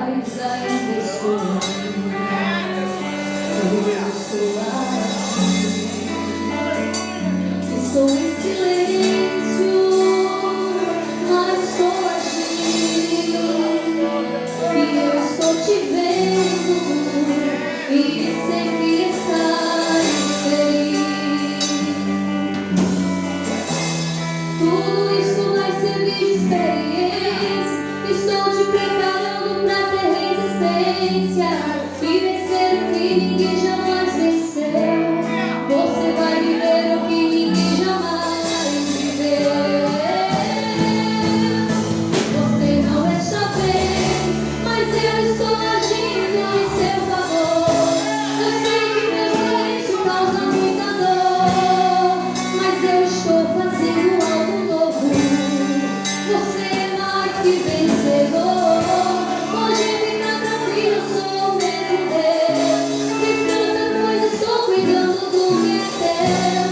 mas ainda estou aqui. Eu estou aqui. Estou em silêncio, mas estou agindo. E eu estou te vendo e sei que estás feliz. Tudo isso vai servir de experiência. Estou te preparando pra ter resistência e vencer o que ninguém jamais venceu. Você vai viver o que ninguém jamais viveu. Você não está bem, mas eu estou agindo em seu favor. Eu sei que meu silêncio causa muita dor, mas eu estou fazendo algo novo. Você é mais que vencedor. Pode ficar tranquilo, eu sou o mesmo Deus. Descansa, pois estou cuidando do que é teu.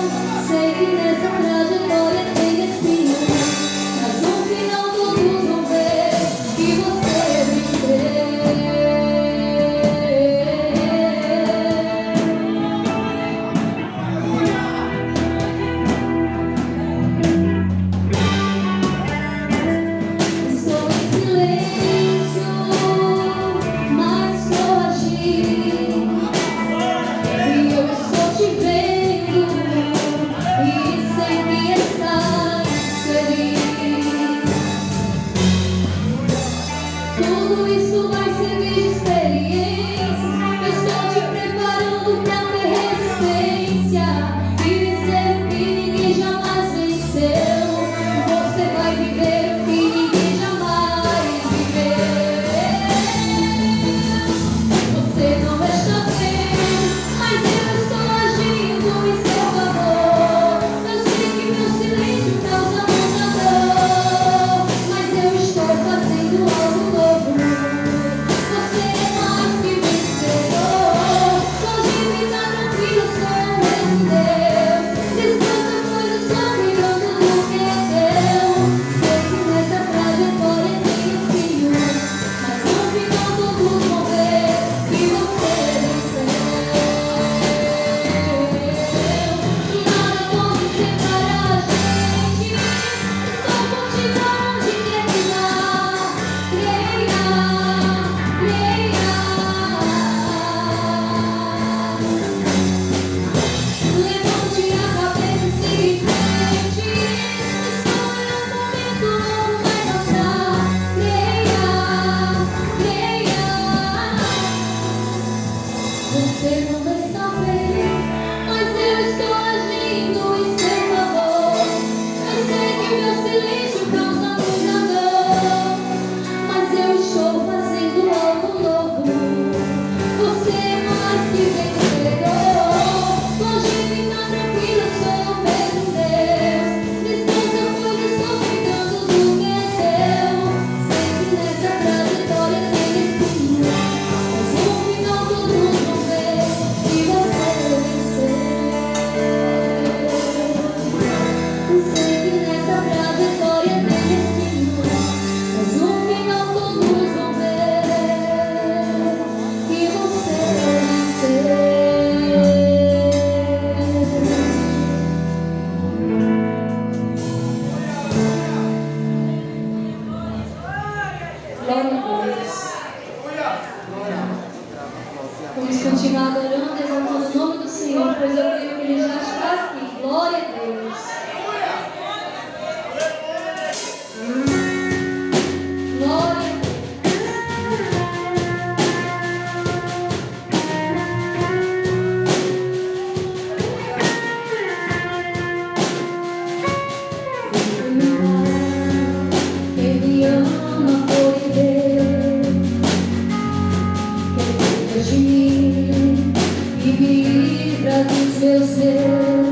Sei que nessa trajetória tem espinho, mas no final todos vão ver que você venceu. Estou em silêncio, mas estou agindo. E eu estou te vendo e sei que estás feliz. Tudo isso vai servir de experiência. Eu estou te preparando pra ter resistência e vencer o que ninguém jamais venceu. Você vai viver o que ninguém jamais viveu. Você não está bem, mas eu estou agindo em seu favor. Eu sei que meu silêncio causa muita dor, mas eu estou fazendo algo novo. Você é mais que vencedor. Pode ficar tranquilo, eu sou o mesmo Deus. Descansa, pois eu estou cuidando do que é teu. Sei que nessa trajetória tem espinho, mas no final todos vão ver que você venceu. Nada pode separar a gente. Estou contigo aonde quer que vá. Creia, creia. Levante a cabeça e siga em frente. Estou em um momento novo, vai passar. Creia, creia. Você não está bem, mas eu estou agindo em seu favor. Eu sei que meu silêncio causa muita dor, mas eu estou fazendo algo novo. Você é mais que vencedor. Pode ficar tranquilo, eu sou o mesmo Deus. Descansa, pois estou cuidando do que é teu. Sei que nessa trajetória tem espinho, mas no final todos vão ver que você venceu. Sei que nessa trajetória tem espinho, mas no final todos vão ver que você venceu. Glória a Deus. Vamos continuar adorando, exaltando o nome do Senhor, pois eu creio que Ele já está aqui. Glória a Deus. Glória a Deus. Ele ama por Deus. Ele cuida de mim e me livra dos meus erros.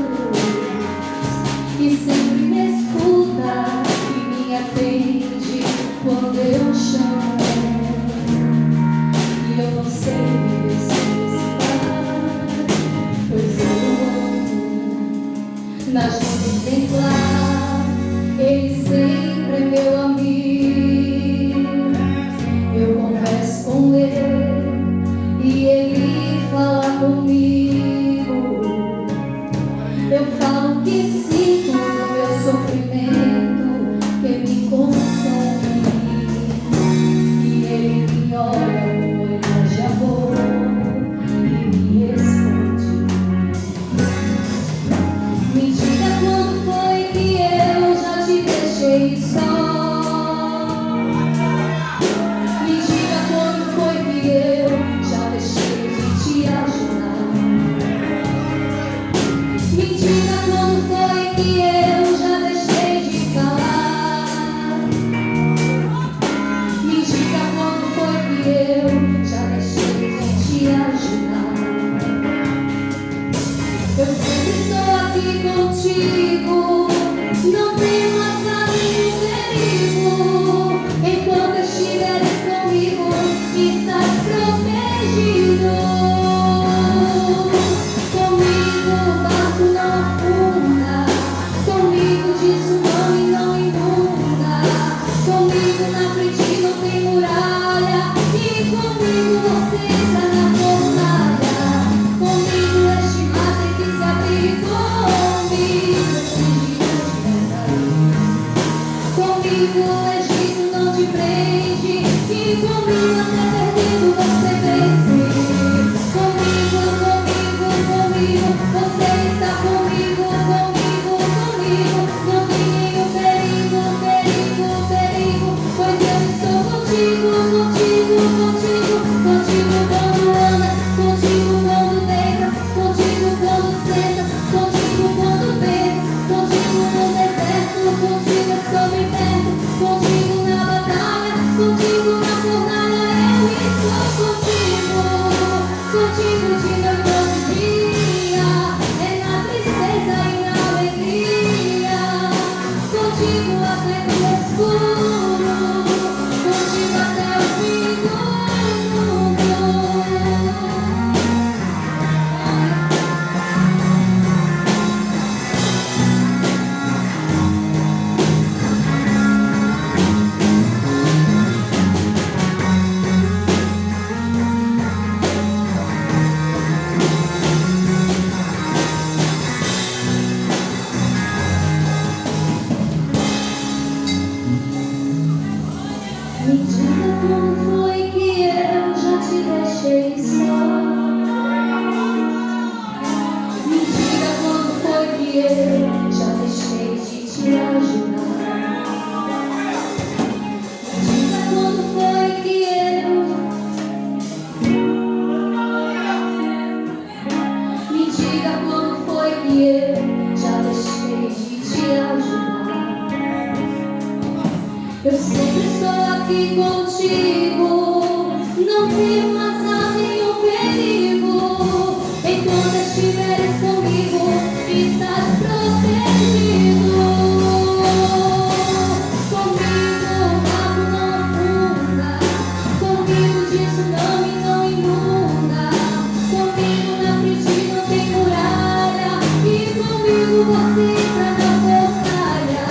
contigo. Não temas a nenhum perigo. Enquanto estiveres comigo, estás protegido. Comigo o mal não afunda. Comigo de tsunami não inunda. Comigo na frente não tem muralha. E comigo você entra na batalha.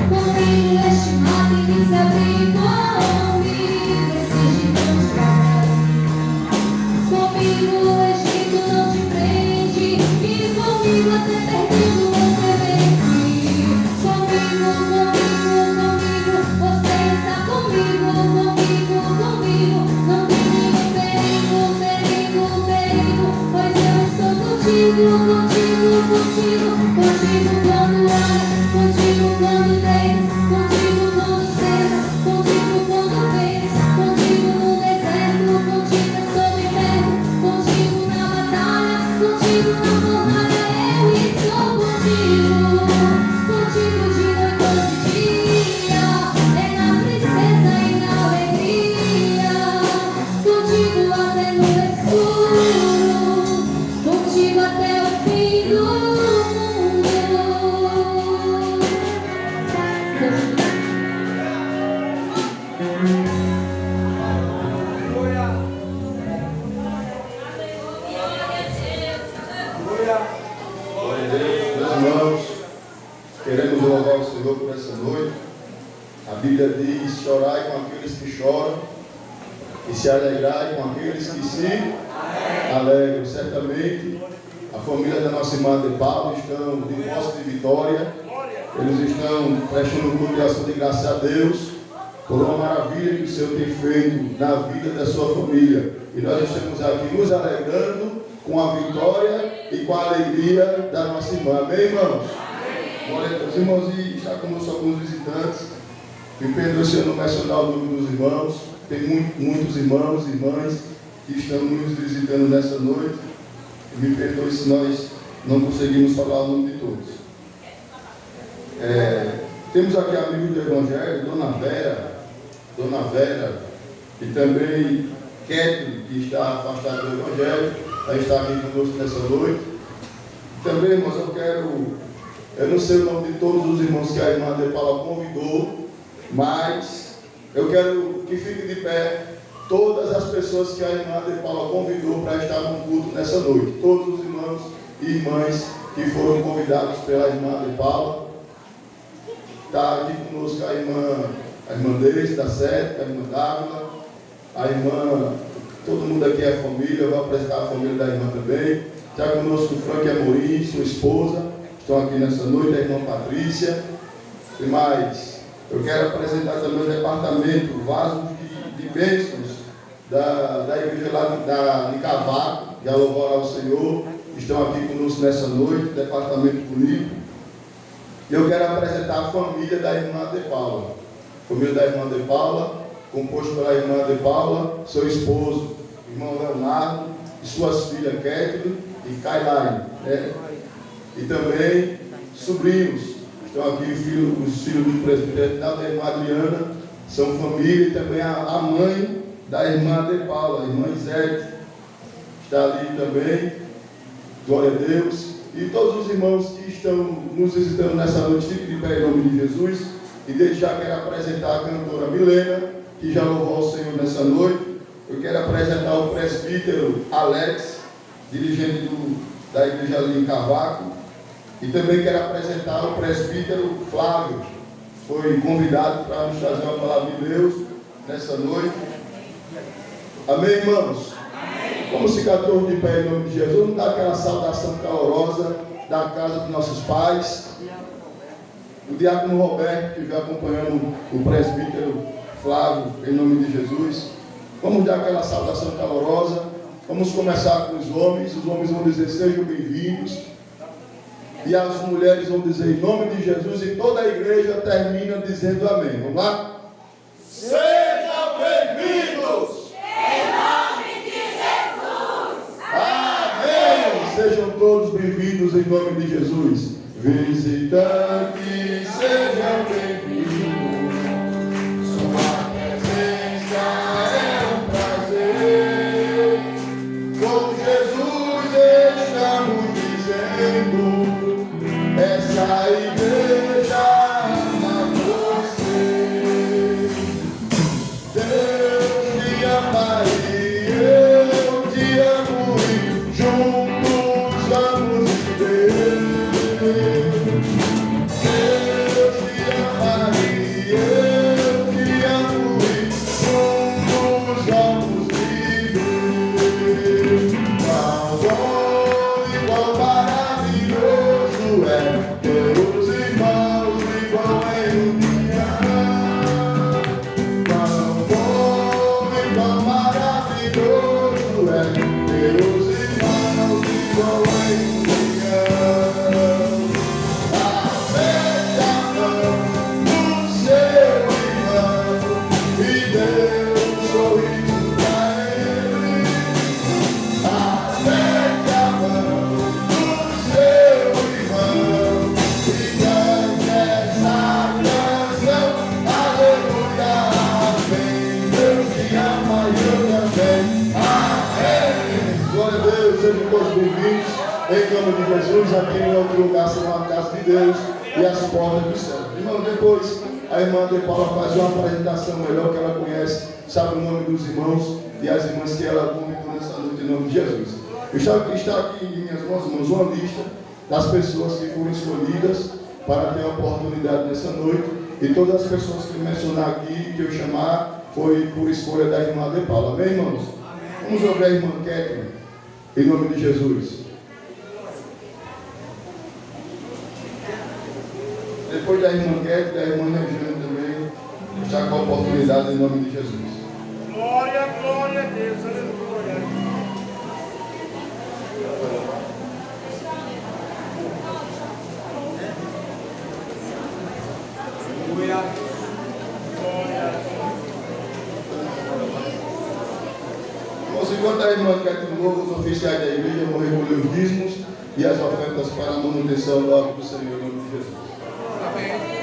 Comigo este mar tem se abrir comigo. Esse gigante vai. Comigo o Egito não te prende. E comigo até perdido você vence. Comigo, você está comigo, comigo. Não tem nenhum perigo, pois eu estou contigo quando olhas, contigo quando deitas, contigo quando cenas, contigo quando vês, contigo no deserto, contigo sob inverno, contigo na batalha, contigo na porrada, eu estou contigo de noite e de dia, é na tristeza e na alegria, contigo até no escuro, contigo até o fim do mundo. Glória a Deus, meus irmãos, queremos louvar o Senhor por essa noite. A Bíblia diz: chorai com aqueles que choram e se alegrai com aqueles que se alegram. Certamente, a família da nossa irmã de Paulo estão de posse de vitória. Eles estão prestando culto e ação de graça a Deus por uma maravilha que o Senhor tem feito na vida da sua família. E nós estamos aqui nos alegrando com a vitória e com a alegria da nossa irmã. Amém, irmãos? Glória a Deus. Irmãos, e está conosco alguns visitantes. Me perdoe se eu não mencionar o nome dos irmãos. Tem muitos irmãos e irmãs que estão nos visitando nessa noite. E me perdoe se nós não conseguimos falar o nome de todos. Temos aqui amigos do Evangelho, Dona Vera, e também Ketri, que está afastada do Evangelho, vai estar aqui conosco nessa noite. Também, irmãos, eu não sei o nome de todos os irmãos que a irmã de Paula convidou, mas eu quero que fique de pé todas as pessoas que a irmã de Paula convidou para estar no culto nessa noite. Todos os irmãos e irmãs que foram convidados pela irmã de Paula. Está aqui conosco a irmã Deise, da Sete, a irmã Dávila, a irmã, todo mundo aqui é família, eu vou apresentar a família da irmã também. Está conosco o Frank Amorim, sua esposa, estão aqui nessa noite, a irmã Patrícia. E mais, eu quero apresentar também o departamento Vaso de Bênçãos da igreja lá de Cavaco, de louvar ao Senhor. Estão aqui conosco nessa noite, departamento político. E eu quero apresentar a família da irmã de Paula. Família da irmã de Paula, composto pela irmã de Paula, seu esposo, irmão Leonardo, e suas filhas Ketri e Kailaine, né? E também sobrinhos. Estão aqui os filhos do presbítero da irmã Adriana, são família, e também a mãe da irmã de Paula, a irmã Isete, está ali também. Glória a Deus. E todos os irmãos que estão nos visitando nessa noite, fiquem de pé em nome de Jesus. E desde já quero apresentar a cantora Milena, que já louvou o Senhor nessa noite. Eu quero apresentar o presbítero Alex, dirigente da igreja ali em Cavaco. E também quero apresentar o presbítero Flávio, foi convidado para nos trazer uma palavra de Deus nessa noite. Amém, irmãos? Vamos ficar todos de pé em nome de Jesus. Vamos dar aquela saudação calorosa da casa dos nossos pais. O diácono Roberto, que vem acompanhando o presbítero Flávio, em nome de Jesus. Vamos dar aquela saudação calorosa. Vamos começar com os homens. Os homens vão dizer: sejam bem-vindos. E as mulheres vão dizer em nome de Jesus. E toda a igreja termina dizendo amém. Vamos lá? Sejam bem-vindos! Sejam todos bem-vindos em nome de Jesus. Visitantes, sejam bem-vindos. Sua presença sejam todos bem-vindos. Em nome de Jesus, aqui em outro lugar será a casa de Deus e as portas do céu. Irmão, depois a irmã de Paula faz uma apresentação melhor, que ela conhece, sabe o nome dos irmãos e as irmãs que ela convidou nessa noite, em nome de Jesus. Está aqui em minhas mãos, irmãos, uma lista das pessoas que foram escolhidas para ter a oportunidade nessa noite. E todas as pessoas que eu mencionar aqui, que eu chamar, foi por escolha da irmã de Paula. Amém, irmãos? Vamos ouvir a irmã Catherine, em nome de Jesus. Depois da irmã Catherine, da irmã Regiane também, está com a oportunidade em nome de Jesus. Glória, glória a Deus, aleluia. Irmãos, enquanto a irmã Catherine louva, os oficiais da igreja vão recolher os dízimos e as ofertas para a manutenção da obra do Senhor, em nome de Jesus. Amém.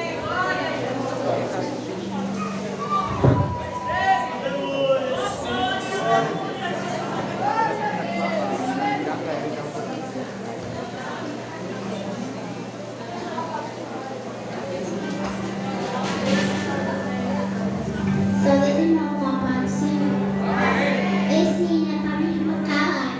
Seus irmãos com a paz do Senhor. Esse menino é para me calar.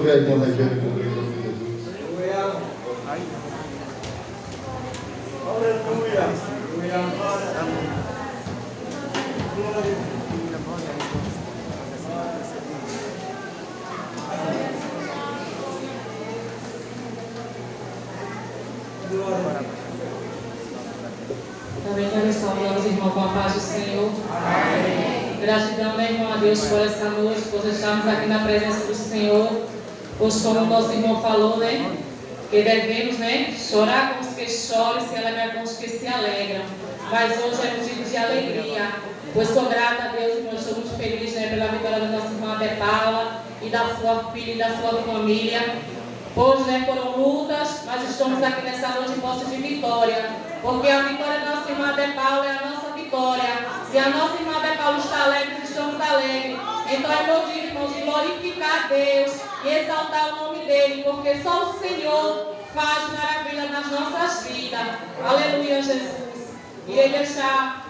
Então, na igreja com Deus, Jesus. Também quero saudar os irmãos com a paz do Senhor. Amém. Gratidão, meu irmão, a Deus por essa noite, por estarmos aqui na presença do Senhor. Pois como o nosso irmão falou, né? Que devemos, né? Chorar com os que choram e se alegrar com os que se alegram. Mas hoje é motivo de alegria. Pois sou grata a Deus, irmão, estou muito feliz, né? Pela vitória da nossa irmã De Paula e da sua filha e da sua família. Pois, né, foram lutas, mas estamos aqui nessa noite em posse de vitória. Porque a vitória da nossa irmã De Paula é a nossa vitória. Se a nossa irmã De Paula está alegre, estamos alegres. Então é motivo, irmãos, de glorificar a Deus e exaltar o nome dele, porque só o Senhor faz maravilha nas nossas vidas. Aleluia, Jesus. Irei deixar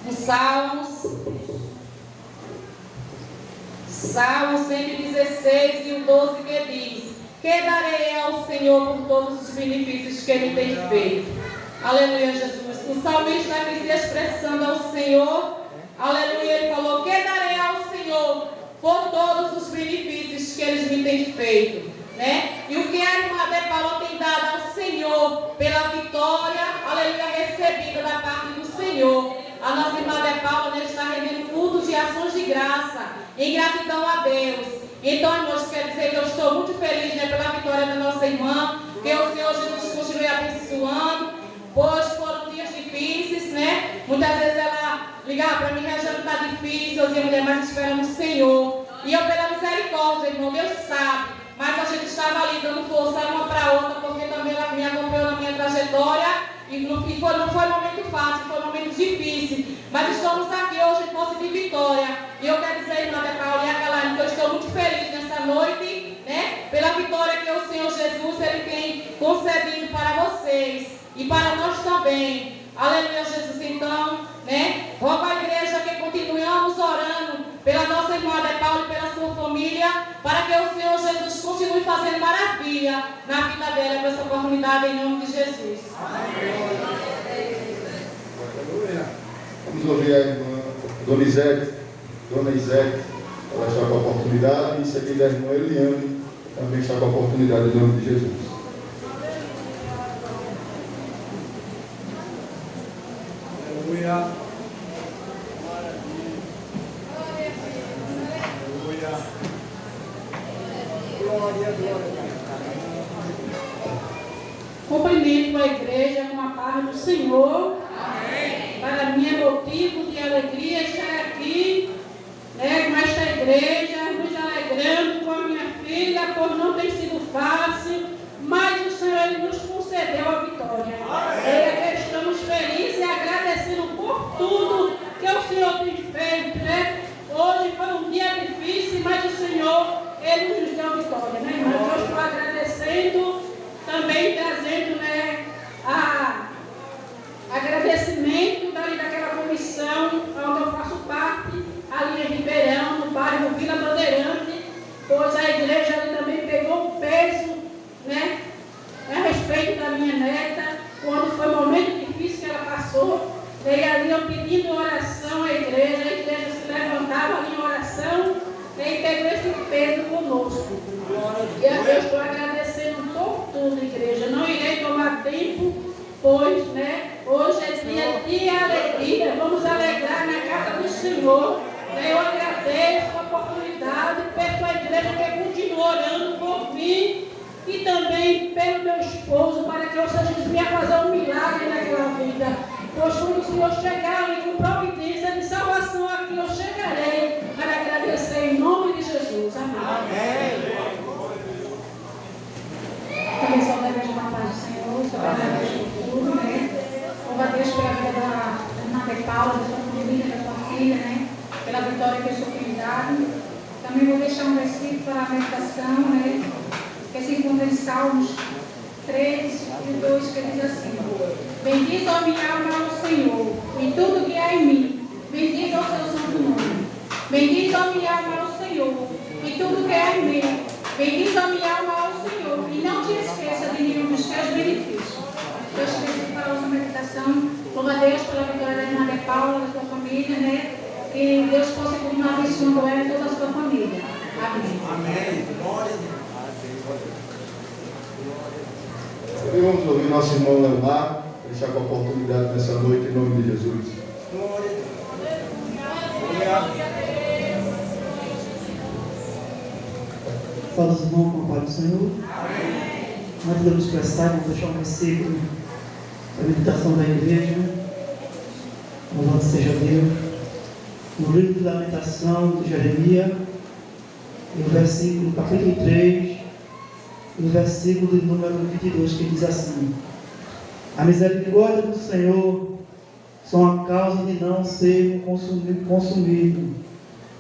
os Salmo 116 e o 12 que diz: que darei ao Senhor por todos os benefícios que Ele tem feito. Aleluia, Jesus. O salmista aqui se expressando ao Senhor. Aleluia, ele falou: que darei ao Senhor por todos os benefícios que Ele me tem feito. Né? E o que a irmã De Paula tem dado ao Senhor pela vitória, aleluia, recebida da parte do Senhor. A nossa irmã De Paula, né, está rendendo cultos de ações de graça, em gratidão a Deus. Então, irmãos, quero dizer que eu estou muito feliz, né, pela vitória da nossa irmã, que o Senhor Jesus continue abençoando, pois foram dias difíceis, né? Muitas vezes ela ligava para mim, já não está difícil, eu dizia, mulher, mas esperamos o Senhor. E eu, pela misericórdia, irmão, Deus sabe, mas a gente estava ali dando força uma para outra, porque também ela me acompanhou na minha trajetória. E não foi um momento fácil, foi um momento difícil. Mas estamos aqui hoje em posse de vitória. E eu quero dizer, irmã De Paula e a Calarine, que eu estou muito feliz nessa noite, né? Pela vitória que o Senhor Jesus Ele tem concedido para vocês. E para nós também. Aleluia, Jesus. Então, né? Rogo à igreja que continuemos orando pela nossa irmã De Paula e pela sua família, para que o Senhor Jesus continue fazendo maravilha na vida dela, com essa oportunidade, em nome de Jesus. Amém. Vamos ouvir a irmã Dona Isete, ela está com a oportunidade, e em seguida a irmã Eliane também está com a oportunidade, em nome de Jesus. Aleluia. Cumprimento a igreja com a paz do Senhor. Amém. Para mim é motivo de alegria estar aqui, né, com esta igreja, nos alegrando com a minha filha, pois não tem sido fácil, mas o Senhor Ele nos concedeu a vitória. E estamos felizes e agradecendo por tudo que o Senhor tem feito, né? Hoje foi um dia difícil, mas o Senhor Ele nos deu a vitória, né, irmão? Eu estou agradecendo, também trazendo, né, agradecimento daquela comissão onde eu faço parte, ali em Ribeirão, no bairro Vila Bandeirante, pois a igreja ali também pegou um peso, né, a respeito da minha neta, quando foi um momento difícil que ela passou, e ali eu pedindo oração à igreja, a igreja se levantava ali em oração, e pegou esse peso conosco. E eu estou agradecendo por tudo, igreja. Não irei tomar tempo, pois, né, hoje é dia de alegria. Vamos alegrar na casa do Senhor. Eu agradeço a oportunidade, peço à igreja que continue orando por também pelo meu esposo, para que o Senhor venha fazer um milagre naquela vida. Pois quando o Senhor chegar ali com providência de salvação, aqui eu chegarei para agradecer em nome de Jesus. Amém. Também só deve ajudar a paz do Senhor, só deve ajudar tudo, né? Louva a Deus pela vida da irmã de Paula, da sua família, da sua filha, né? Pela vitória que o Senhor tem dado. Também vou deixar um versículo para a meditação, né? Que se encontra em Salmos 3 e 2, que diz assim: Bendize a minha alma ao Senhor, e tudo que há em mim, bendize ao seu santo nome. Bendize a minha alma ao Senhor, e tudo que há em mim, bendize a minha alma ao Senhor, e não te esqueça de nenhum dos teus benefícios. Eu esqueci para a nossa meditação. Louva a Deus pela vitória da irmã de Paula, da sua família, né? Que Deus possa continuar abençoando ela e toda a sua família. Amém. Amém. Glória a Deus. E vamos ouvir nosso irmão Leonardo, deixar com a oportunidade nessa noite, em nome de Jesus. Glória a Deus. Fala os irmãos com a paz do Senhor. Nós devemos prestar, vamos deixar um versículo da meditação da igreja. Louvado seja Deus. No livro de Lamentação de Jeremias, no versículo capítulo 3, no versículo de número 22, que diz assim: A misericórdia do Senhor são a causa de não ser consumido,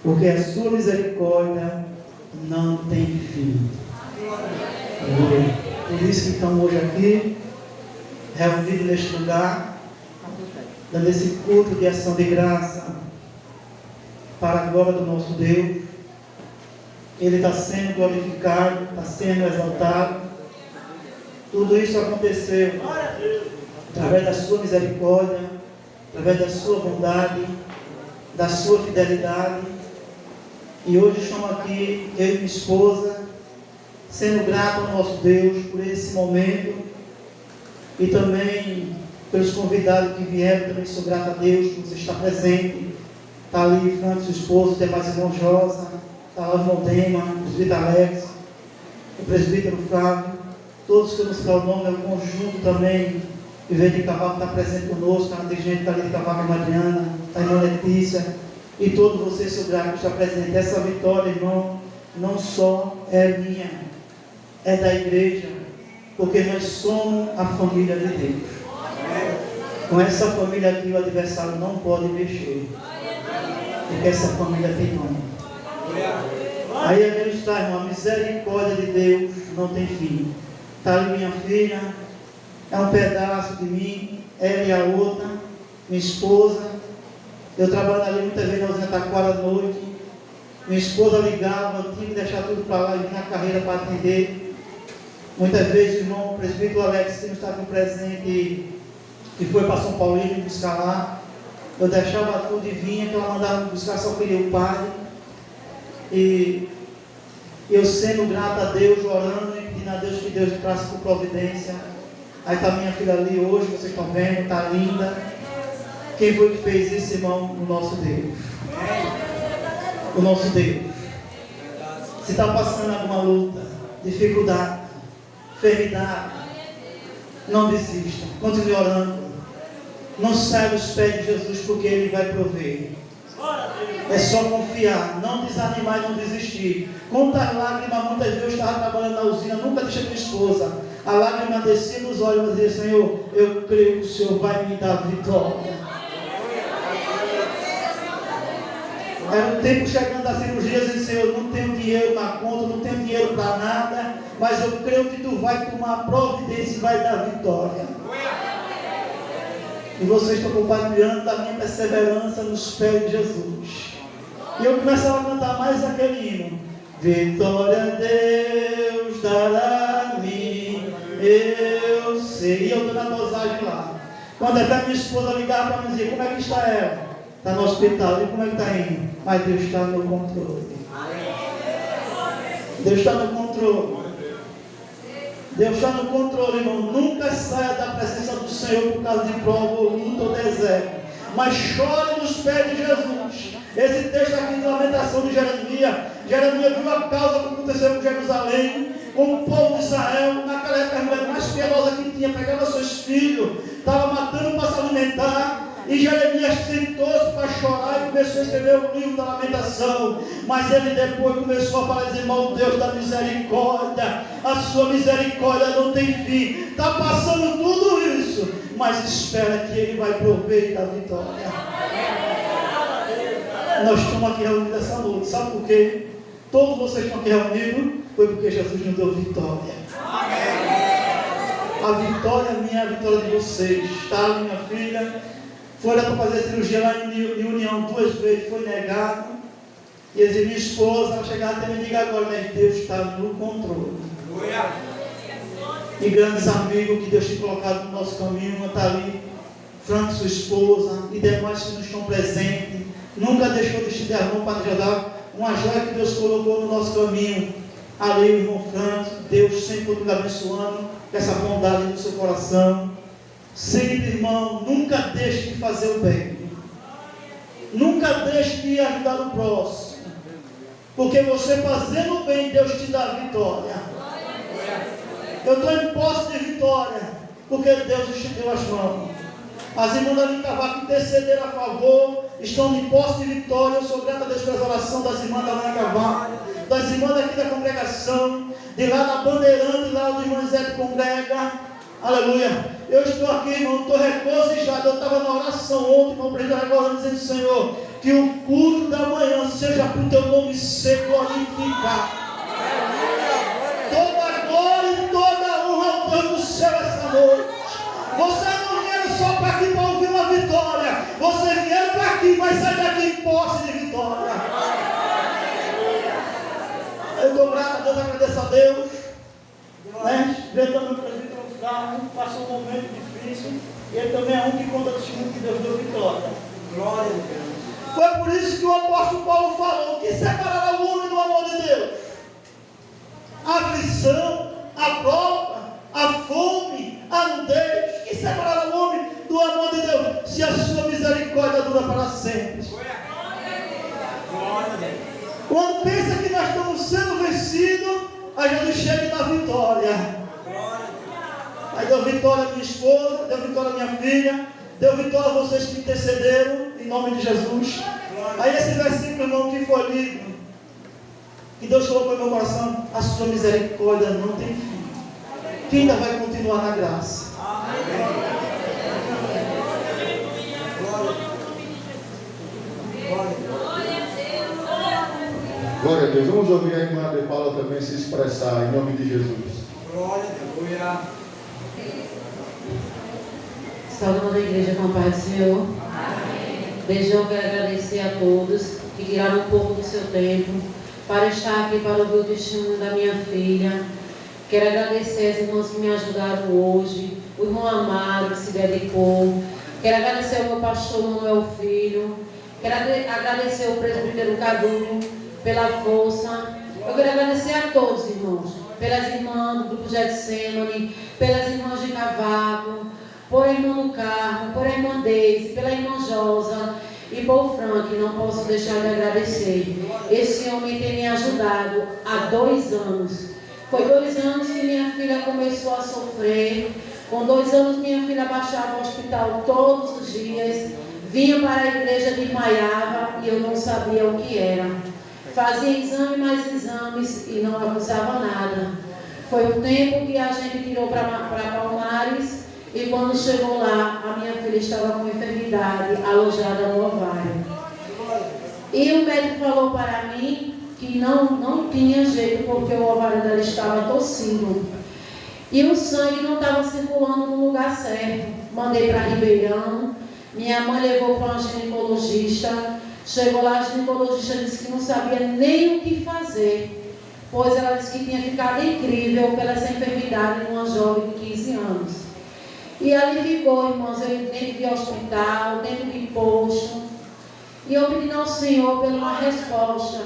porque a sua misericórdia não tem fim. Por isso que estamos hoje aqui, reunidos neste lugar, dando esse culto de ação de graça para a glória do nosso Deus. Ele está sendo glorificado, está sendo exaltado. Tudo isso aconteceu através da sua misericórdia, através da sua bondade, da sua fidelidade. E hoje estamos aqui, eu e minha esposa, sendo grato ao nosso Deus por esse momento, e também pelos convidados que vieram. Também sou grato a Deus por você estar presente. Está ali Francis, o esposo, tem mais irmão Josa, está lá o irmão Dema, o presbítero Alex, o presbítero Flávio, todos que eu não sei o nome, é o conjunto também que veio de Cavalo, está presente conosco. Tem gente que está ali de Cavalo, a Mariana, a irmã Letícia, e todos vocês, sou grato por estar presente. Essa vitória, irmão, não só é minha, é da igreja, porque nós somos a família de Deus. Com essa família aqui o adversário não pode mexer, porque essa família tem nome. Aí a gente está, irmão, a misericórdia de Deus não tem fim. Está ali minha filha, é um pedaço de mim, ela e a outra, minha esposa. Eu trabalho ali muitas vezes na usina Taquara à noite. Minha esposa ligava, eu tinha que deixar tudo para lá e vir na carreira para atender. Muitas vezes o irmão, o presbítero Alex, que não estava presente, e foi para São Paulo me buscar lá. Eu deixava tudo e vinha, que ela mandava me buscar, só queria o pai. E eu sendo grato a Deus, orando e pedindo a Deus que Deus traça por providência. Aí está minha filha ali hoje, vocês estão vendo, está linda. Quem foi que fez isso, irmão? O nosso Deus. O nosso Deus. Se está passando alguma luta, dificuldade, enfermidade, não desista. Continue orando. Não saia dos pés de Jesus, porque Ele vai prover. É só confiar, não desanimar e não desistir. Quantas lágrimas, muitas vezes eu estava trabalhando na usina, nunca deixei minha esposa. A lágrima descia nos olhos e dizia: Senhor, eu creio que o Senhor vai me dar vitória. Era um tempo chegando da cirurgia, eu disse: Senhor, não tenho dinheiro na conta, não tenho dinheiro para nada, mas eu creio que Tu vai tomar providência e vai dar vitória. E vocês estão compartilhando da minha perseverança nos pés de Jesus. E eu começava a cantar mais aquele hino: vitória Deus dará a mim, eu sei. E eu estou na dosagem lá. Quando até minha esposa ligava para me dizer: como é que está ela? Está no hospital. E como é que está indo? Mas Deus está no controle. Deus está no controle. Deus está no controle, irmão. Nunca saia da presença do Senhor por causa de prova ou luta ou deserto. Mas chore nos pés de Jesus. Esse texto aqui de lamentação de Jeremias. Jeremias viu a causa que aconteceu com Jerusalém, com o povo de Israel. Naquela época, a mulher mais piedosa que tinha, pegava seus filhos, estava matando para se alimentar. E Jeremias sentou-se para chorar e começou a escrever o livro da lamentação. Mas ele depois começou a falar, dizer, irmão, Deus da misericórdia, a sua misericórdia não tem fim. Está passando tudo isso, mas espera que ele vai prover da vitória. Nós estamos aqui reunidos essa noite, sabe por quê? Todos vocês estão aqui reunidos, foi porque Jesus nos deu vitória. A vitória minha é a vitória de vocês. Está, minha filha, foi lá para fazer cirurgia lá em União 2 vezes, foi negado. E a minha esposa, ela chegava até me ligar agora, mas Deus está no controle. E grandes amigos que Deus tem colocado no nosso caminho, está ali, Franco, sua esposa, e demais que nos estão presentes. Nunca deixou de estender a mão para nos ajudar. Uma joia que Deus colocou no nosso caminho. Ali, o irmão Franco, Deus sempre nos abençoando, com essa bondade no seu coração. Sempre, irmão, nunca deixe de fazer o bem. Nunca deixe de ajudar o próximo. Porque você fazendo o bem, Deus te dá a vitória. Eu estou em posse de vitória, porque Deus estendeu as mãos. As irmãs da Linha Cavaco intercederam a favor, estão em posse de vitória. Eu sou grato a Deus pela oração das irmãs da Linha Cavaco, das irmãs daqui da congregação, de lá da Bandeirante, lá do irmão Zé que congrega. Aleluia. Eu estou aqui, irmão, estou regozijado. Eu estava na oração ontem, irmão, presidente, agora dizendo, Senhor, que o culto da manhã seja para o teu nome ser glorificado. Toda glória e toda honra ao Deus do céu essa noite. Você não vieram só para aqui para ouvir uma vitória. Você vieram para aqui, mas sai daqui em posse de vitória. Eu estou grato a Deus, agradeço a Deus. Vendo também o presbítero Carlos, passou um momento difícil. E ele também é um que conta testemunho que Deus deu vitória. Glória a Deus. Foi por isso que o apóstolo Paulo falou: que separará o homem do amor de Deus? A aflição, a prova, a fome, a nudez. Que separará o homem do amor de Deus, se a sua misericórdia dura para sempre? Quando pensa que nós estamos sendo vencidos, a Jesus chega e dá vitória. Aí deu vitória a minha esposa, deu vitória a minha filha, deu vitória a vocês que intercederam, em nome de Jesus. Aí esse versículo, irmão, que foi lido, que Deus colocou no meu coração: a sua misericórdia não tem fim, que ainda vai continuar na graça. Glória a Deus. Vamos ouvir a irmã de Paula também se expressar em nome de Jesus. Glória a Deus. Saúde da igreja com a paz do Senhor. Desde eu quero agradecer a todos que tiraram um pouco do seu tempo para estar aqui para ouvir o testemunho da minha filha. Quero agradecer as irmãs que me ajudaram hoje, o irmão Amaro que se dedicou. Quero agradecer ao meu pastor Manuel Filho. Quero agradecer ao presbítero Cadu pela força. Eu quero agradecer a todos, irmãos, pelas irmãs do grupo Getsemane, pelas irmãs de Cavaco, por a irmã do Carmo, por a irmã Deise, pela irmã Josa e por o Frank. Não posso deixar de agradecer. Esse homem tem me ajudado há 2 anos. Foi 2 anos que minha filha começou a sofrer. Com 2 anos minha filha baixava ao hospital todos os dias. Vinha para a igreja, desmaiava e eu não sabia o que era. Fazia exame mais exames e não acusava nada. Foi o tempo que a gente tirou para Palmares e quando chegou lá, a minha filha estava com enfermidade alojada no ovário. E o médico falou para mim que não tinha jeito porque o ovário dela estava tossindo. E o sangue não estava circulando no lugar certo. Mandei para Ribeirão. Minha mãe levou para uma ginecologista. Chegou lá, a ginecologista disse que não sabia nem o que fazer, pois ela disse que tinha ficado incrível pela essa enfermidade numa jovem de 15 anos. E ali ficou, irmãos, eu dentro de hospital, dentro de posto. E eu pedi ao Senhor pela uma resposta.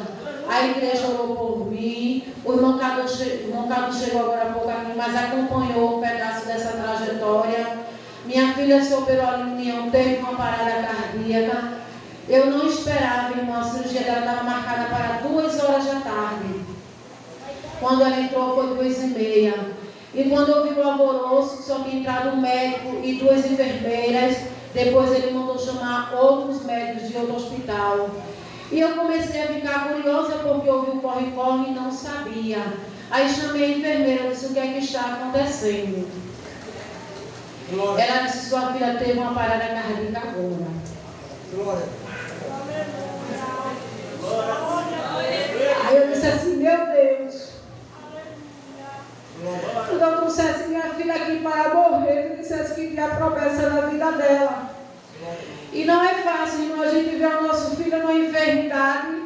A igreja orou por mim. O irmão Cadu chegou agora há pouco aqui, mas acompanhou um pedaço dessa trajetória. Minha filha se operou ali em União, teve uma parada cardíaca. Eu não esperava, irmã, a cirurgia dela estava marcada para 2 horas da tarde. Quando ela entrou foi 2h30. E quando eu vi o alvoroço, só tinha entrado um médico e 2 enfermeiras, depois ele mandou chamar outros médicos de outro hospital. E eu comecei a ficar curiosa porque eu vi o corre-corre e não sabia. Aí chamei a enfermeira e disse: o que é que está acontecendo? Ela disse: sua filha teve uma parada cardíaca agora. Aí eu disse assim: meu Deus. Quando eu trouxesse minha filha aqui para morrer, eu dissesse que tinha promessa na vida dela. E não é fácil, irmão, a gente ver o nosso filho numa enfermidade,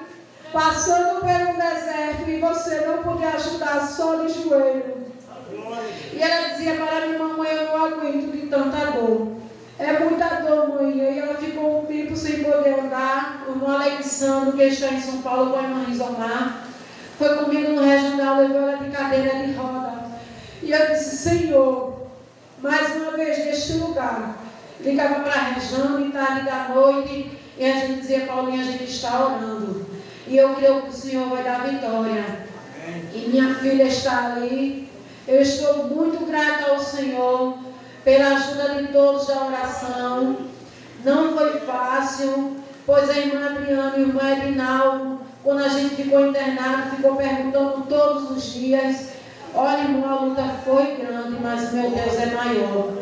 passando pelo deserto, e você não poder ajudar só de joelho. E ela dizia para mim: mamãe, eu não aguento de tanta dor. É muita dor, mãe. E ela ficou um tempo sem poder andar. O irmão Alexandre, que está em São Paulo com a irmã Rizomar, foi comigo no regional, levou ela de cadeira de roda. E eu disse: Senhor, mais uma vez neste lugar. Ligava para a Rejane, tarde da noite, e a gente dizia: Paulinha, a gente está orando. E eu creio que o Senhor vai dar vitória. E minha filha está ali. Eu estou muito grata ao Senhor pela ajuda de todos da oração. Não foi fácil, pois a irmã Adriana e o irmão Edinaldo, quando a gente ficou internado, ficou perguntando todos os dias. Olha, irmão, a luta foi grande, mas meu Deus é maior.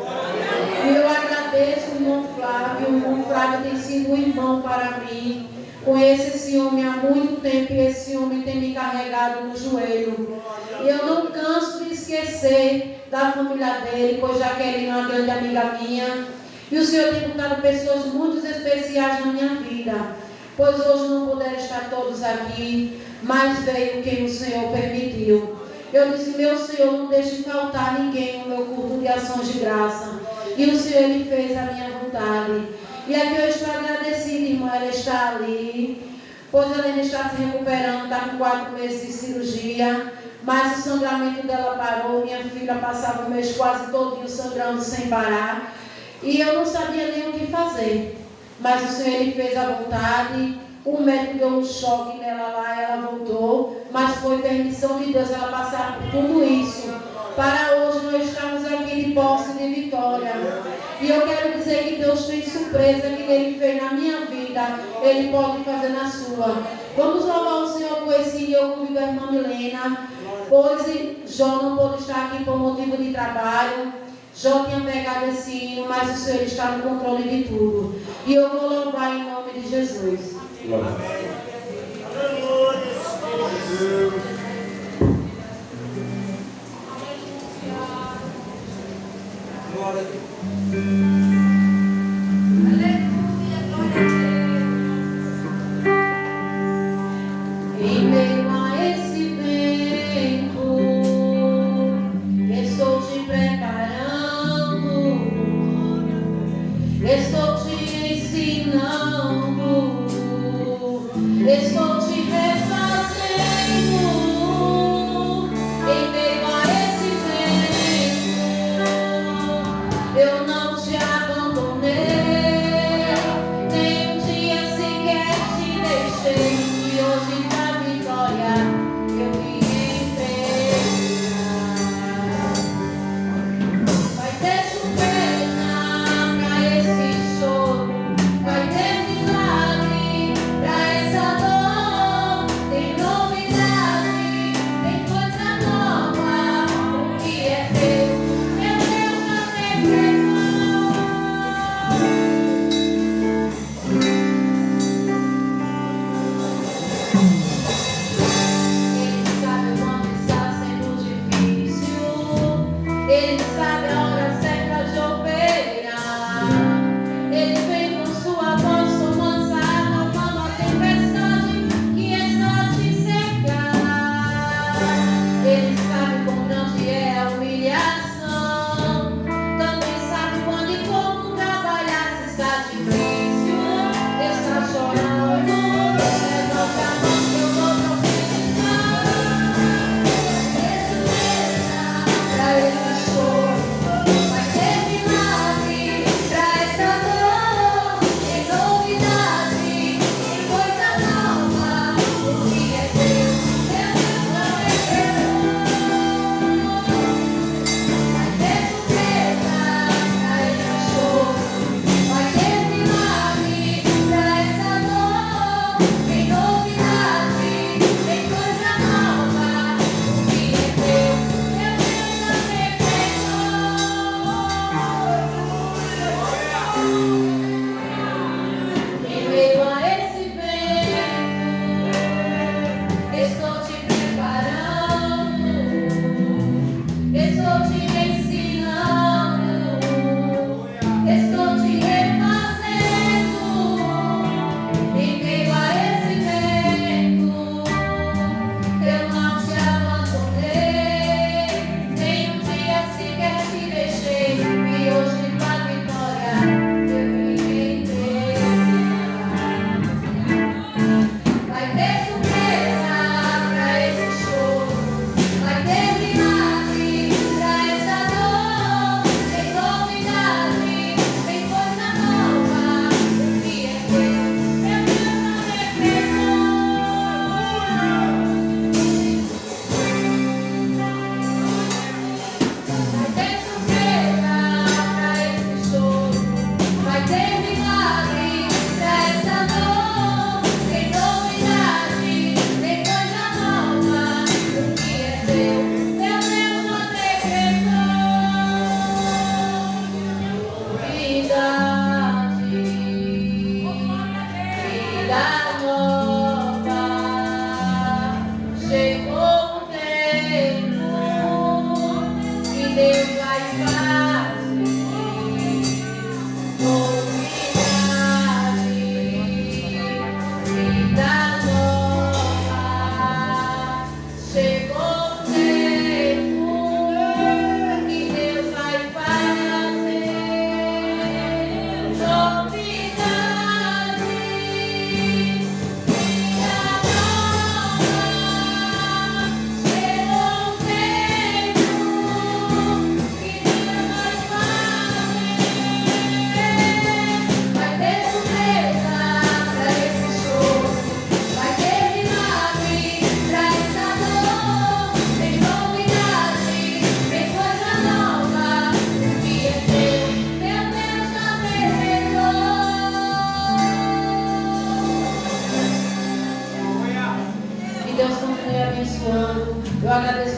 E eu agradeço o irmão Flávio. O irmão Flávio tem sido um irmão para mim. Conheço esse homem há muito tempo e esse homem tem me carregado no joelho. E eu não canso de esquecer da família dele, pois Jaqueline é uma grande amiga minha. E o Senhor tem botado pessoas muito especiais na minha vida, pois hoje não puderam estar todos aqui, mas veio quem o Senhor permitiu. Eu disse: meu Senhor, não deixe faltar ninguém no meu culto de ações de graça. E o Senhor, Ele fez a minha vontade. E aqui eu estou agradecida, irmã, ela está ali, pois ela ainda está se recuperando, está com 4 meses de cirurgia, mas o sangramento dela parou. Minha filha passava o mês quase todinho sangrando sem parar, e eu não sabia nem o que fazer, mas o Senhor, Ele fez a vontade. O médico deu um choque nela lá, ela voltou, mas foi permissão de Deus ela passar por tudo isso, para hoje nós estamos aqui de posse de vitória. E eu quero dizer que Deus tem surpresa que Ele fez na minha vida, Ele pode fazer na sua. Vamos louvar o Senhor com esse dia. Eu convido a irmã Milena, pois Jó não pôde estar aqui por motivo de trabalho. Jó tinha pegado esse hino, mas o Senhor está no controle de tudo. E eu vou louvar em nome de Jesus. Em meio a esse vento, estou te preparando, estou te ensinando, estou te refazendo. Em meio a esse vento, eu não te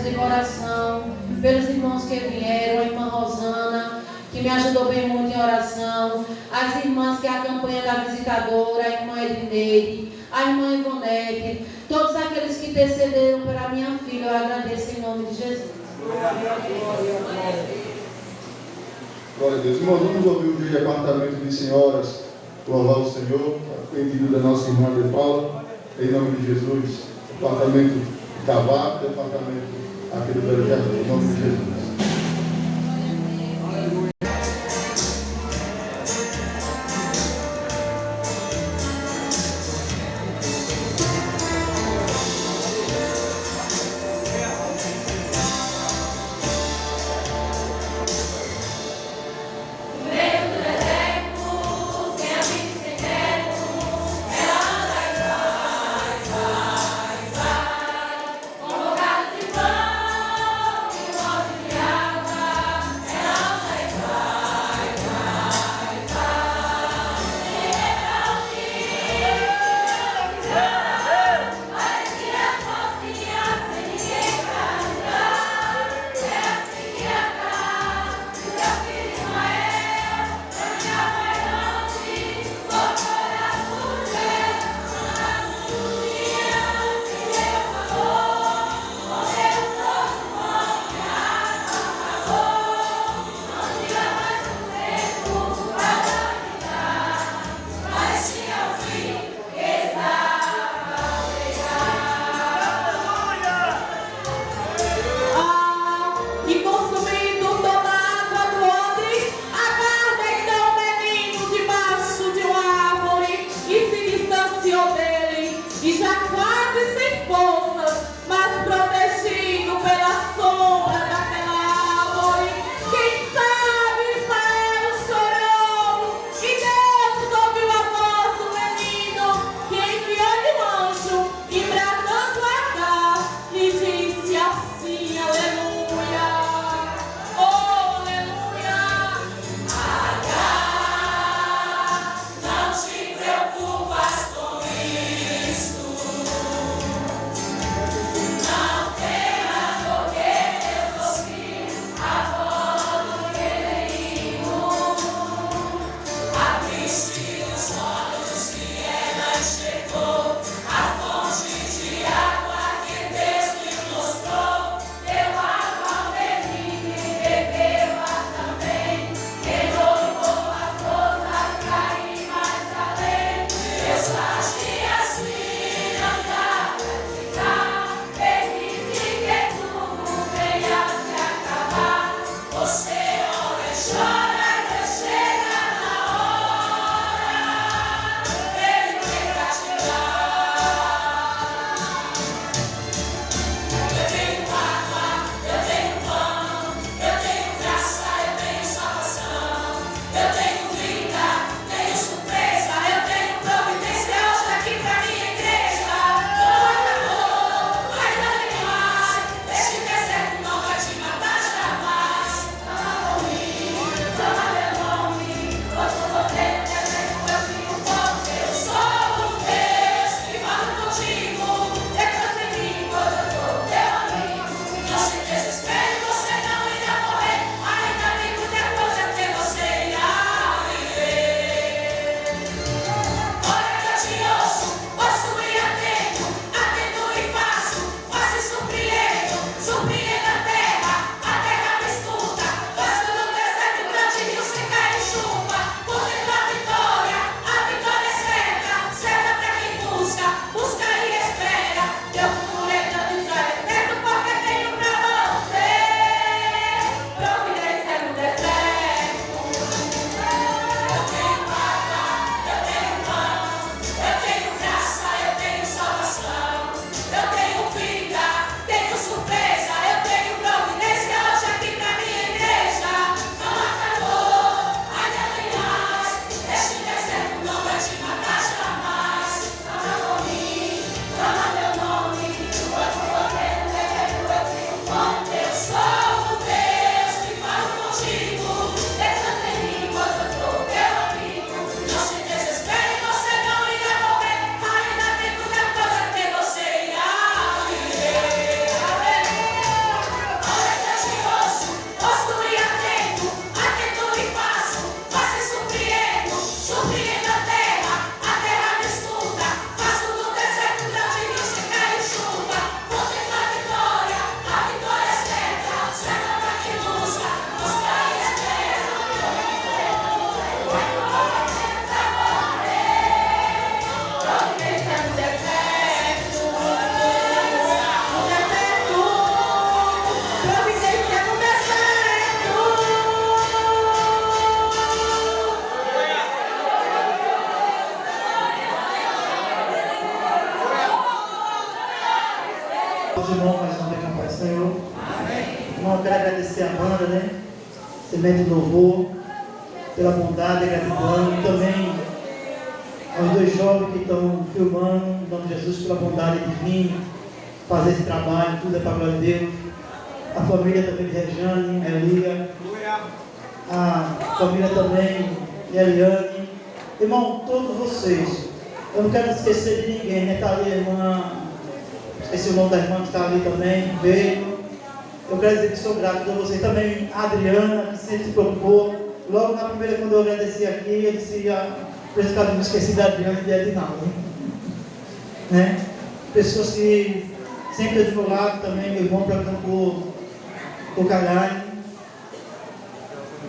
de coração, pelos irmãos que vieram, a irmã Rosana, que me ajudou bem muito em oração, as irmãs que acompanham da visitadora, a irmã Edneide, a irmã Ivonete, todos aqueles que intercederam pela minha filha, eu agradeço em nome de Jesus. Glória a Deus. Irmãos, vamos ouvir o departamento de senhoras louvar o Senhor, a pedido da nossa irmã de Paula, em nome de Jesus. Departamento de Cavaco, departamento aqui do Belo Jardim, em nome de Jesus. Convocado de pão e Irmão, eu quero agradecer a Amanda, né? Semente do Louvor, pela bondade e gratidão. E também aos dois jovens que estão filmando, em nome de Jesus, pela bondade de vir fazer esse trabalho, tudo é para a glória de Deus. A família também de Rejane, Elia, a família também de Eliane. Irmão, todos vocês, eu não quero esquecer de ninguém, né? Está ali a irmã, esqueci o nome da irmã que está ali também, veio. Eu quero dizer que sou grato a vocês. Também a Adriana, que sempre se preocupou. Logo na primeira, quando eu agradeci aqui, eu disse, por esse caso, eu me esqueci da Adriana e de Edinaldo, né? Pessoas que sempre do meu lado também, meu irmão, preocupou por Calhai,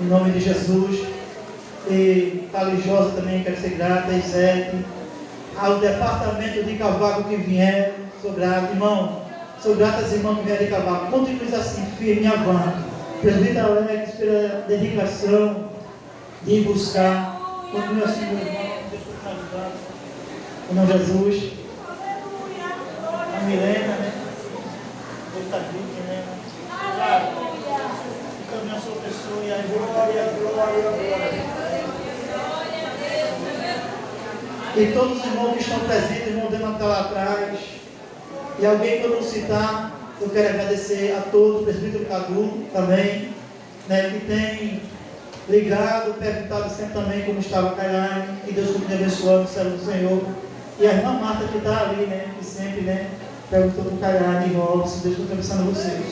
em nome de Jesus. E a religiosa também quero ser grata, Isete, ao departamento de cavaco que vieram, sou grato, irmão, sou grato às irmãs que vieram de cavaco, continue assim, firme, avante. Presbítero Alex, pela dedicação de buscar, continue assim, meu irmão, Deus está ajudando, em nome de Jesus. A Milena, né? Deus está aqui, Milena. Fica a sua pessoa e a glória. E todos os irmãos que estão presentes, irmão Dema está lá atrás. E alguém que eu não citar, eu quero agradecer a todos, o presbítero Cadu também, né, que tem ligado, perguntado sempre também como estava a Cailane, que Deus continue abençoando o servo do Senhor. E a irmã Marta que está ali, né, que sempre, né, perguntou para o Cailane e rola, se Deus continue abençoando vocês.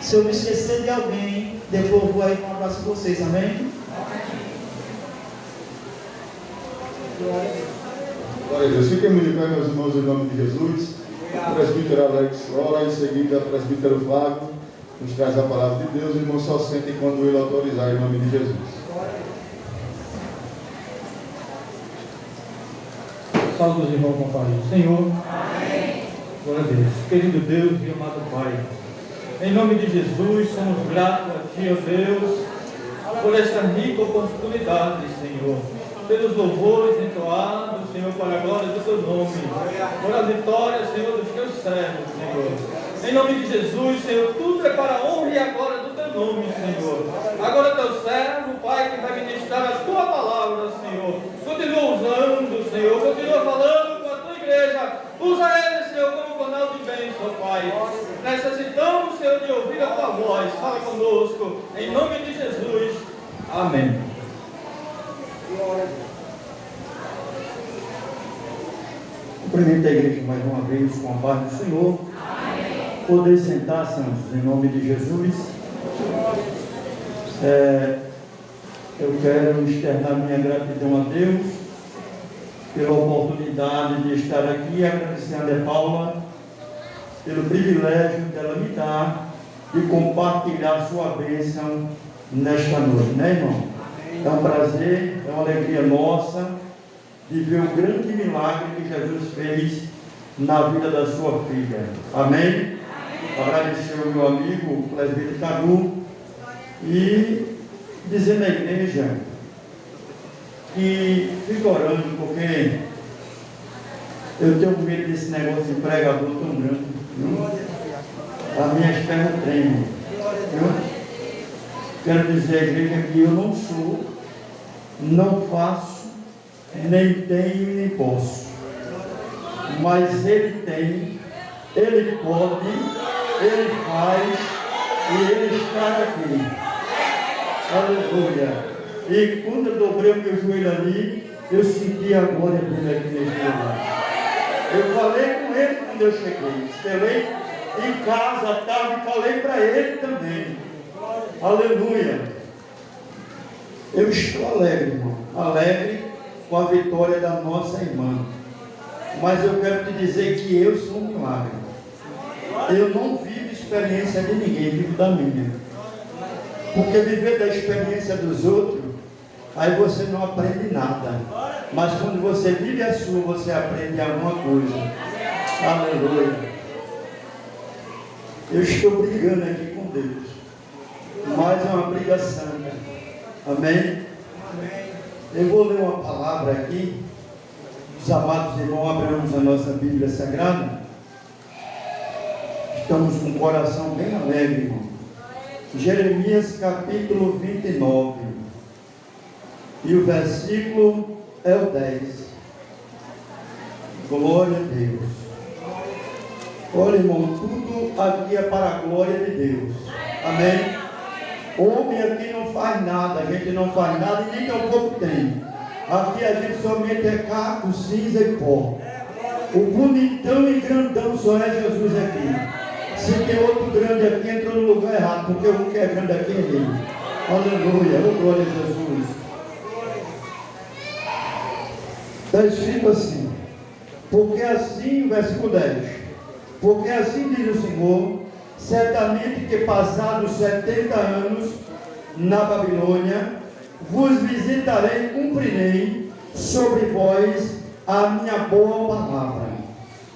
Se eu me esquecer de alguém, depois eu vou aí com um abraço para vocês, amém? Glória a Deus. Fiquemos de pé, meus irmãos, em nome de Jesus. O presbítero Alex ora, em seguida, o presbítero Flávio nos traz a palavra de Deus. O irmão só sente quando ele autorizar, em nome de Jesus. Salve os irmãos com a paz do Senhor. Amém. Glória a Deus. Querido Deus e amado Pai, em nome de Jesus, somos gratos a Ti, ó Deus, por esta rica oportunidade, Senhor, pelos louvores entoados, Senhor, para a glória do Teu nome, por a vitória, Senhor, dos Teus servos, Senhor. Em nome de Jesus, Senhor, tudo é para a honra e a glória do Teu nome, Senhor. Agora Teu servo, Pai, que vai ministrar a Tua palavra, Senhor, continua usando, Senhor, continua falando com a Tua igreja. Usa ele, Senhor, como canal de bênção, Pai. Necessitamos, Senhor, de ouvir a Tua voz. Fala conosco, em nome de Jesus. Amém. Cumprimento a igreja mais uma vez com a paz do Senhor. Amém. Poder sentar, santos, em nome de Jesus. Eu quero externar minha gratidão a Deus pela oportunidade de estar aqui, agradecendo a Paula pelo privilégio dela me dar de compartilhar sua bênção nesta noite, né, irmão? É um prazer, é uma alegria nossa de ver o grande milagre que Jesus fez na vida da sua filha. Amém? Agradecer ao meu amigo, o presbítero Cadu, e dizer na igreja que fica orando, porque eu tenho medo desse negócio de pregador tão grande. As minhas pernas tremem. Quero dizer à igreja que eu não sou, não faço, nem tenho e nem posso. Mas Ele tem, Ele pode, Ele faz e Ele está aqui. Aleluia. E quando eu dobrei o meu joelho ali, eu senti a glória dele aqui neste lugar. Eu falei com ele quando eu cheguei. Falei em casa à tarde, falei para ele também. Aleluia. Eu estou alegre, irmão. Alegre com a vitória da nossa irmã. Mas eu quero te dizer que eu sou um milagre. Eu não vivo experiência de ninguém, vivo da minha. Porque viver da experiência dos outros, aí você não aprende nada. Mas quando você vive a sua, você aprende alguma coisa. Aleluia. Eu estou brigando aqui com Deus. Mas é uma briga santa. Amém? Eu vou ler uma palavra aqui. Os amados irmãos, abramos a nossa Bíblia Sagrada. Estamos com o coração bem alegre, irmão. Jeremias capítulo 29. E o versículo é o 10. Glória a Deus. Olha, irmão, tudo aqui é para a glória de Deus. Amém? Homem aqui não faz nada, a gente não faz nada e nem tão pouco tem. Aqui a gente somente é caco, cinza e pó. O bonitão e grandão só é Jesus aqui. Se tem outro grande aqui, entrou no lugar errado, porque o que é grande aqui é ele. Aleluia, oh, glória a Jesus. Está escrito assim, porque assim, versículo 10, porque assim diz o Senhor, certamente que passados 70 anos na Babilônia, vos visitarei e cumprirei sobre vós a minha boa palavra,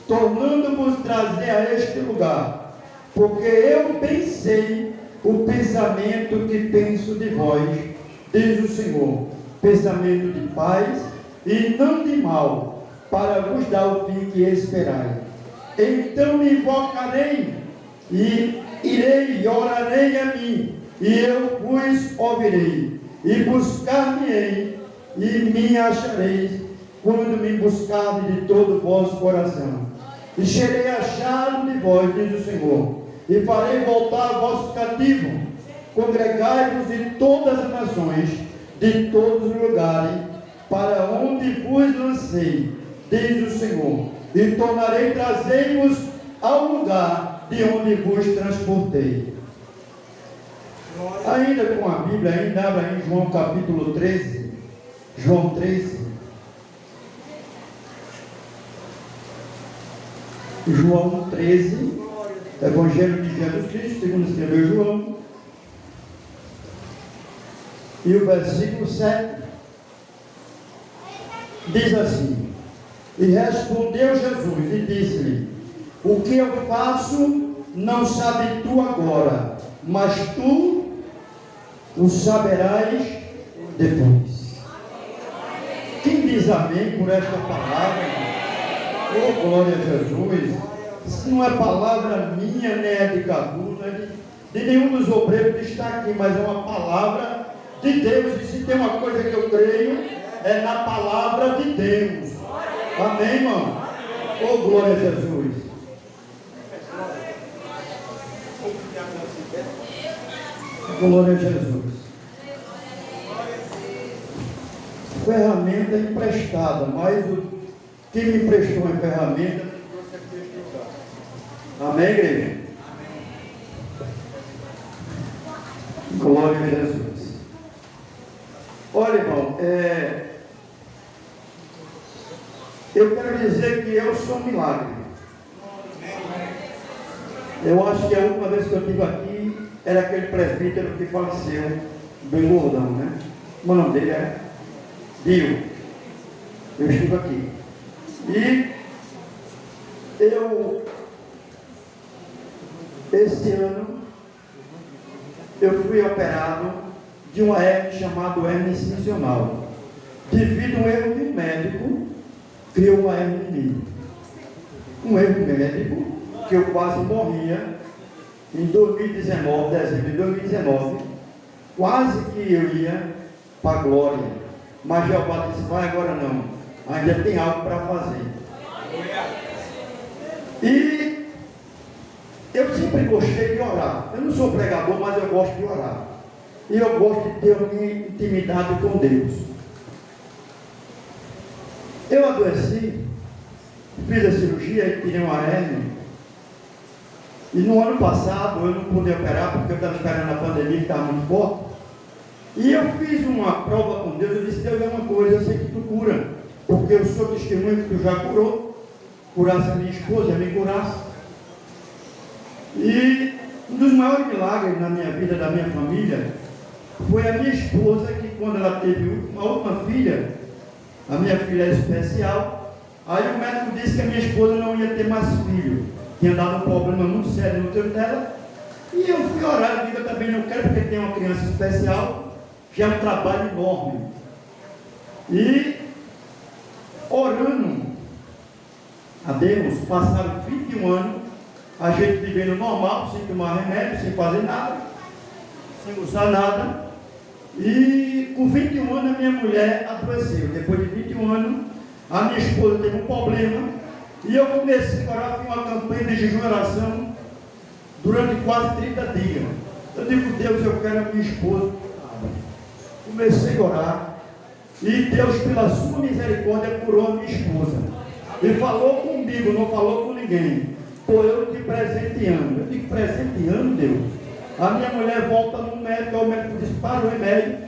tornando-vos trazer a este lugar, porque eu pensei o pensamento que penso de vós, diz o Senhor, pensamento de paz e não de mal, para vos dar o fim que esperai. Então me invocarei e irei e orarei a mim, e eu vos ouvirei, e buscar-me-ei, e me achareis, quando me buscardes de todo o vosso coração. E serei achado de vós, diz o Senhor, e farei voltar vosso cativo. Congregai-vos de todas as nações, de todos os lugares, para onde vos lancei, diz o Senhor, e tornarei trazer-vos ao lugar de onde vos transportei. Ainda com a Bíblia, ainda abra em João capítulo 13, João 13. João 13, Evangelho de Jesus Cristo, segundo escreveu João, e o versículo 7 diz assim: e respondeu Jesus e disse-lhe: o que eu faço não sabes tu agora, mas tu o saberás depois. Quem diz amém por esta palavra? Oh, glória a Jesus. Isso não é palavra minha, nem é de Cadu, não é de nenhum dos obreiros que está aqui, mas é uma palavra de Deus. E se tem uma coisa que eu creio, é na palavra de Deus. Amém, irmão? Oh, glória a Jesus. Glória a Jesus. Ferramenta emprestada, mas quem me emprestou uma ferramenta me trouxe aqui este lugar. Amém, igreja? Amém. Glória a Jesus. Olha, irmão, eu quero dizer que eu sou um milagre. Eu acho que a última vez que eu estive aqui era aquele presbítero que faleceu, bem gordão, né? O nome dele é Bill. Eu estive aqui. E esse ano, eu fui operado de uma hernia chamada hernia excisional. Devido a um erro de médico, criou uma hernia em mim. Um erro médico, que eu quase morria em 2019, dezembro de 2019, quase que eu ia para a glória. Mas Jeová disse: vai agora não, ainda tem algo para fazer. E eu sempre gostei de orar. Eu não sou pregador, mas eu gosto de orar. E eu gosto de ter uma intimidade com Deus. Eu adoeci, fiz a cirurgia e tirei uma hernia. E no ano passado eu não pude operar porque eu estava esperando a pandemia que estava muito forte. E eu fiz uma prova com Deus. Eu disse: Deus, é uma coisa, eu sei que tu cura, porque eu sou testemunho que tu já curou. Curasse a minha esposa, me curasse. E um dos maiores milagres na minha vida, da minha família, foi a minha esposa, que quando ela teve uma última filha, a minha filha é especial, aí o médico disse que a minha esposa não ia ter mais filho. Tinha dado um problema muito sério no útero dela. E eu fui orar, eu digo: eu também não quero, porque tem uma criança especial, que é um trabalho enorme. E orando a Deus, passaram 21 anos, a gente vivendo normal, sem tomar remédio, sem fazer nada. sem usar nada. E com 21 anos a minha mulher adoeceu. Depois de 21 anos, a minha esposa teve um problema. E eu comecei a orar com uma campanha de jejum e oração durante quase 30 dias. Eu digo, Deus, eu quero a minha esposa. Comecei a orar. E Deus, pela sua misericórdia, curou a minha esposa. E falou comigo, não falou com ninguém. Pô, eu te presenteando. Eu digo, presenteando, Deus. A minha mulher volta no médico, o médico diz, para o remédio,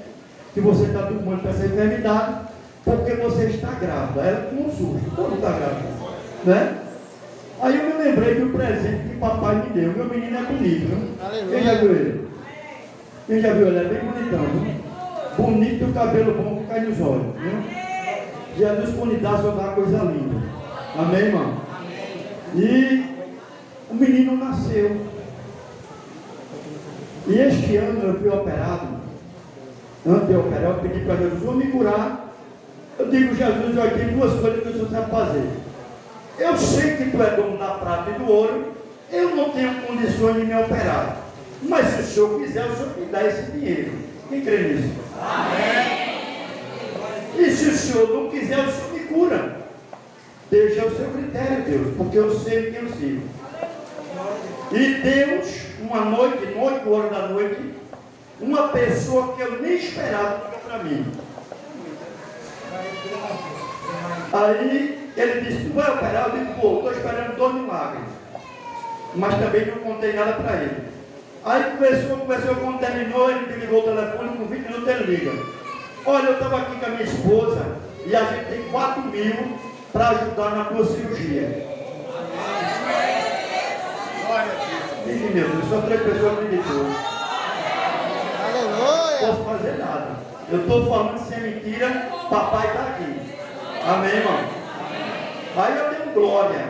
que você está tomando para essa enfermidade, porque você está grávida. Ela com um susto, todo está grávida, né? Aí eu me lembrei do presente que o papai me deu. Meu menino é bonito, viu? Quem já viu ele? Quem já viu ele? É bem bonitão, viu? Bonito e o cabelo bom que cai nos olhos, viu? Jesus, quando dá, só dá coisa linda. Amém, irmão? E o menino nasceu. E este ano eu fui operado. Antes de operar, eu pedi para Jesus, vou me curar. Eu digo, Jesus, eu tenho duas coisas que o Senhor sabe fazer. Eu sei que tu é dono da prata e do ouro. Eu não tenho condições de me operar. Mas se o Senhor quiser, o Senhor me dá esse dinheiro. Quem crê nisso? Amém. E se o Senhor não quiser, o Senhor me cura. Deixa o seu critério, Deus, porque eu sei quem eu sigo. E Deus, uma noite, 8 horas da noite, uma pessoa que eu nem esperava ligou para mim. Aí ele disse, tu vai operar? Eu digo, vou, estou esperando 2 milagres. Mas também não contei nada para ele. Aí conversou, quando terminou, ele me ligou o telefone, com 20 minutos ele liga. Olha, eu estava aqui com a minha esposa e a gente tem 4 mil para ajudar na tua cirurgia. Diga, meu Deus, só 3 pessoas acreditou. Não posso fazer nada. Eu estou falando sem mentira, papai está aqui. Amém, irmão? Aí eu dei glória.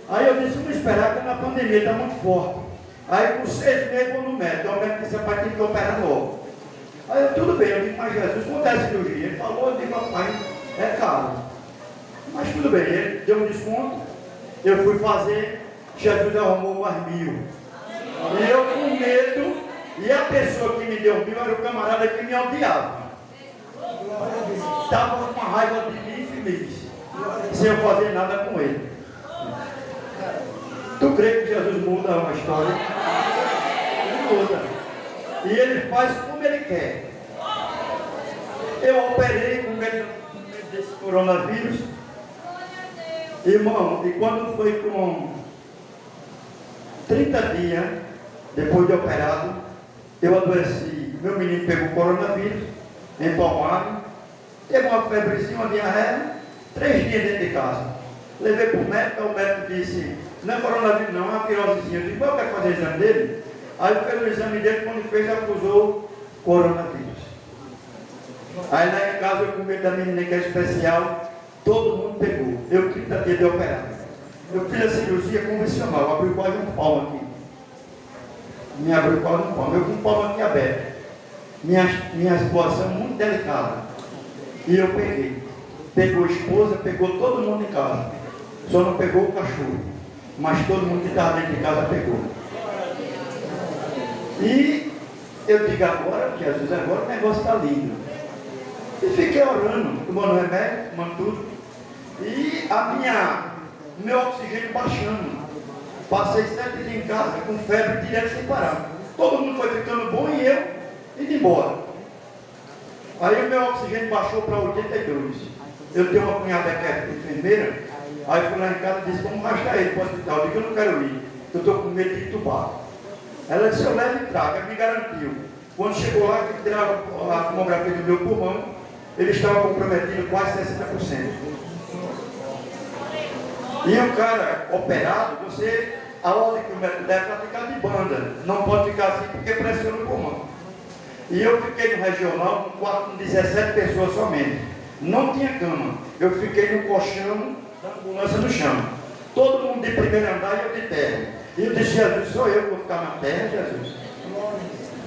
Aí eu disse, vamos esperar que na pandemia está muito forte. Aí com 6 meses vou no médico. O médico disse, pai, tem que operar logo. Aí eu, tudo bem, eu digo, mas Jesus, quanto é a cirurgia? Ele falou, eu digo, papai, é caro. Mas tudo bem, ele deu um desconto. Eu fui fazer, Jesus arrumou mais 1.000. E eu com medo, e a pessoa que me deu 1.000 era o camarada que me odiava. Estava com uma raiva de mim infeliz, sem eu fazer nada com ele. Tu crê que Jesus muda uma história? Ele muda. E ele faz como ele quer. Eu operei com medo desse coronavírus. Irmão, e quando foi com 30 dias, depois de operado, eu adoeci. Meu menino pegou coronavírus, empalmado, teve uma febrezinha, uma diarreia, 3 dias dentro de casa. Levei para o médico, o médico disse, não é coronavírus não, é uma virosezinha. Eu disse, eu quero fazer o exame dele. Aí fez o exame dele, quando fez, acusou coronavírus. Aí lá em casa, eu com medo da menina que é especial, todo mundo pegou. Eu 30 dias de operado. Eu fiz a cirurgia convencional, abri quase um palmo aqui. Me abriu quase um palmo. Eu com um palmo aqui aberto. Minha situação muito delicada. E eu peguei. Pegou a esposa, pegou todo mundo em casa. Só não pegou o cachorro. Mas todo mundo que estava dentro de casa pegou. E eu digo agora, Jesus, agora o negócio está lindo. E fiquei orando, tomando remédio, tomando tudo. E meu oxigênio baixando. Passei 7 dias em casa com febre direto sem parar. Todo mundo foi ficando bom e eu indo embora. Aí o meu oxigênio baixou para 82. Eu tenho uma cunhada que é enfermeira. Aí fui lá em casa e disse, vamos arrastar ele para o hospital. Eu digo, eu não quero ir, eu estou com medo de entubar. Ela disse, eu levo e trago, ela me garantiu. Quando chegou lá, que tiraram a tomografia do meu pulmão, ele estava comprometido quase 60%. E o cara operado, a ordem que o médico deve para ficar de banda. Não pode ficar assim porque pressiona o pulmão. E eu fiquei no regional com um quarto com 17 pessoas somente. Não tinha cama. Eu fiquei no colchão da ambulância no chão. Todo mundo de primeiro andar e eu de terra. E eu disse, Jesus, sou eu que vou ficar na terra, Jesus.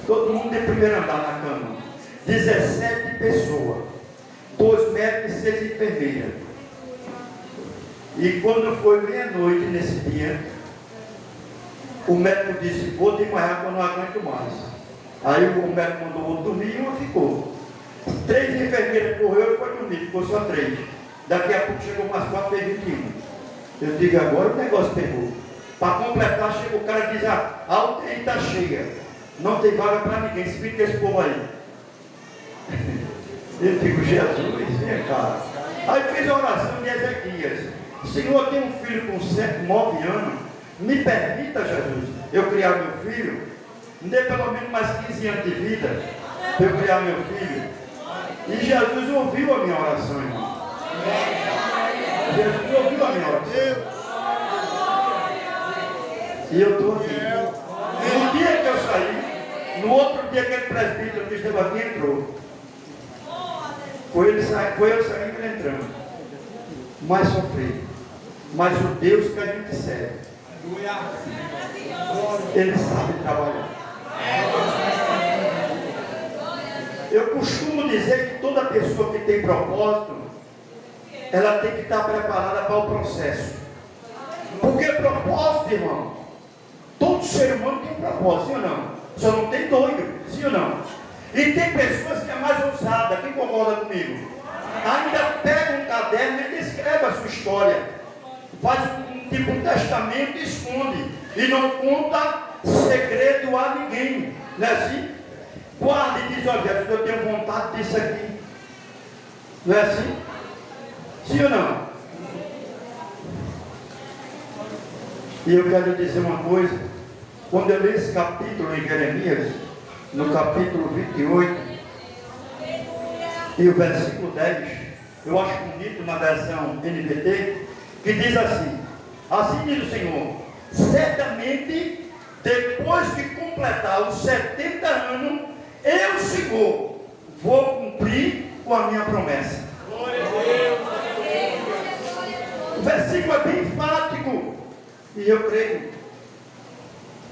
Todo mundo de primeiro andar na cama. 17 pessoas. 2 médicos e 6 enfermeiras. E quando foi meia-noite nesse dia, o médico disse, vou desmaiar que eu não aguento mais. Aí o médico mandou o outro dormir e uma ficou. 3 enfermeiras correu e foi dormir, ficou só 3. Daqui a pouco chegou mais 4, fez 21. Eu digo, agora o negócio pegou. Para completar, chega o cara e diz, a UTI está cheia. Não tem vaga para ninguém, se fica esse povo aí. Eu digo, Jesus, vem cá. Aí fiz a oração de Ezequias. Senhor, eu tenho um filho com 9 anos. Me permita, Jesus, eu criar meu filho. Me dê pelo menos mais 15 anos de vida para eu criar meu filho. E Jesus ouviu a minha oração, irmão. Jesus ouviu a minha oração. E eu estou aqui. No dia que eu saí, no outro dia aquele presbítero que esteve aqui entrou. Foi eu saindo e ele entrando. Mais sofrido. Mas o Deus que a gente serve, Ele sabe trabalhar. Eu costumo dizer que toda pessoa que tem propósito, ela tem que estar preparada para o processo. Porque propósito, irmão, todo ser humano tem propósito, sim ou não? Só não tem doido, sim ou não? E tem pessoas que é mais ousada, quem concorda comigo? Ainda pega um caderno e escreve a sua história. Faz um testamento e esconde. E não conta segredo a ninguém. Não é assim? Guarda e diz, olha, Jesus, eu tenho vontade disso aqui. Não é assim? Sim ou não? E eu quero dizer uma coisa. Quando eu leio esse capítulo em Jeremias, no capítulo 28, e o versículo 10, eu acho bonito na versão NVT, que diz assim: assim diz o Senhor, certamente, depois que completar os 70 anos, eu, Senhor, vou cumprir com a minha promessa. O versículo é bem enfático, e eu creio.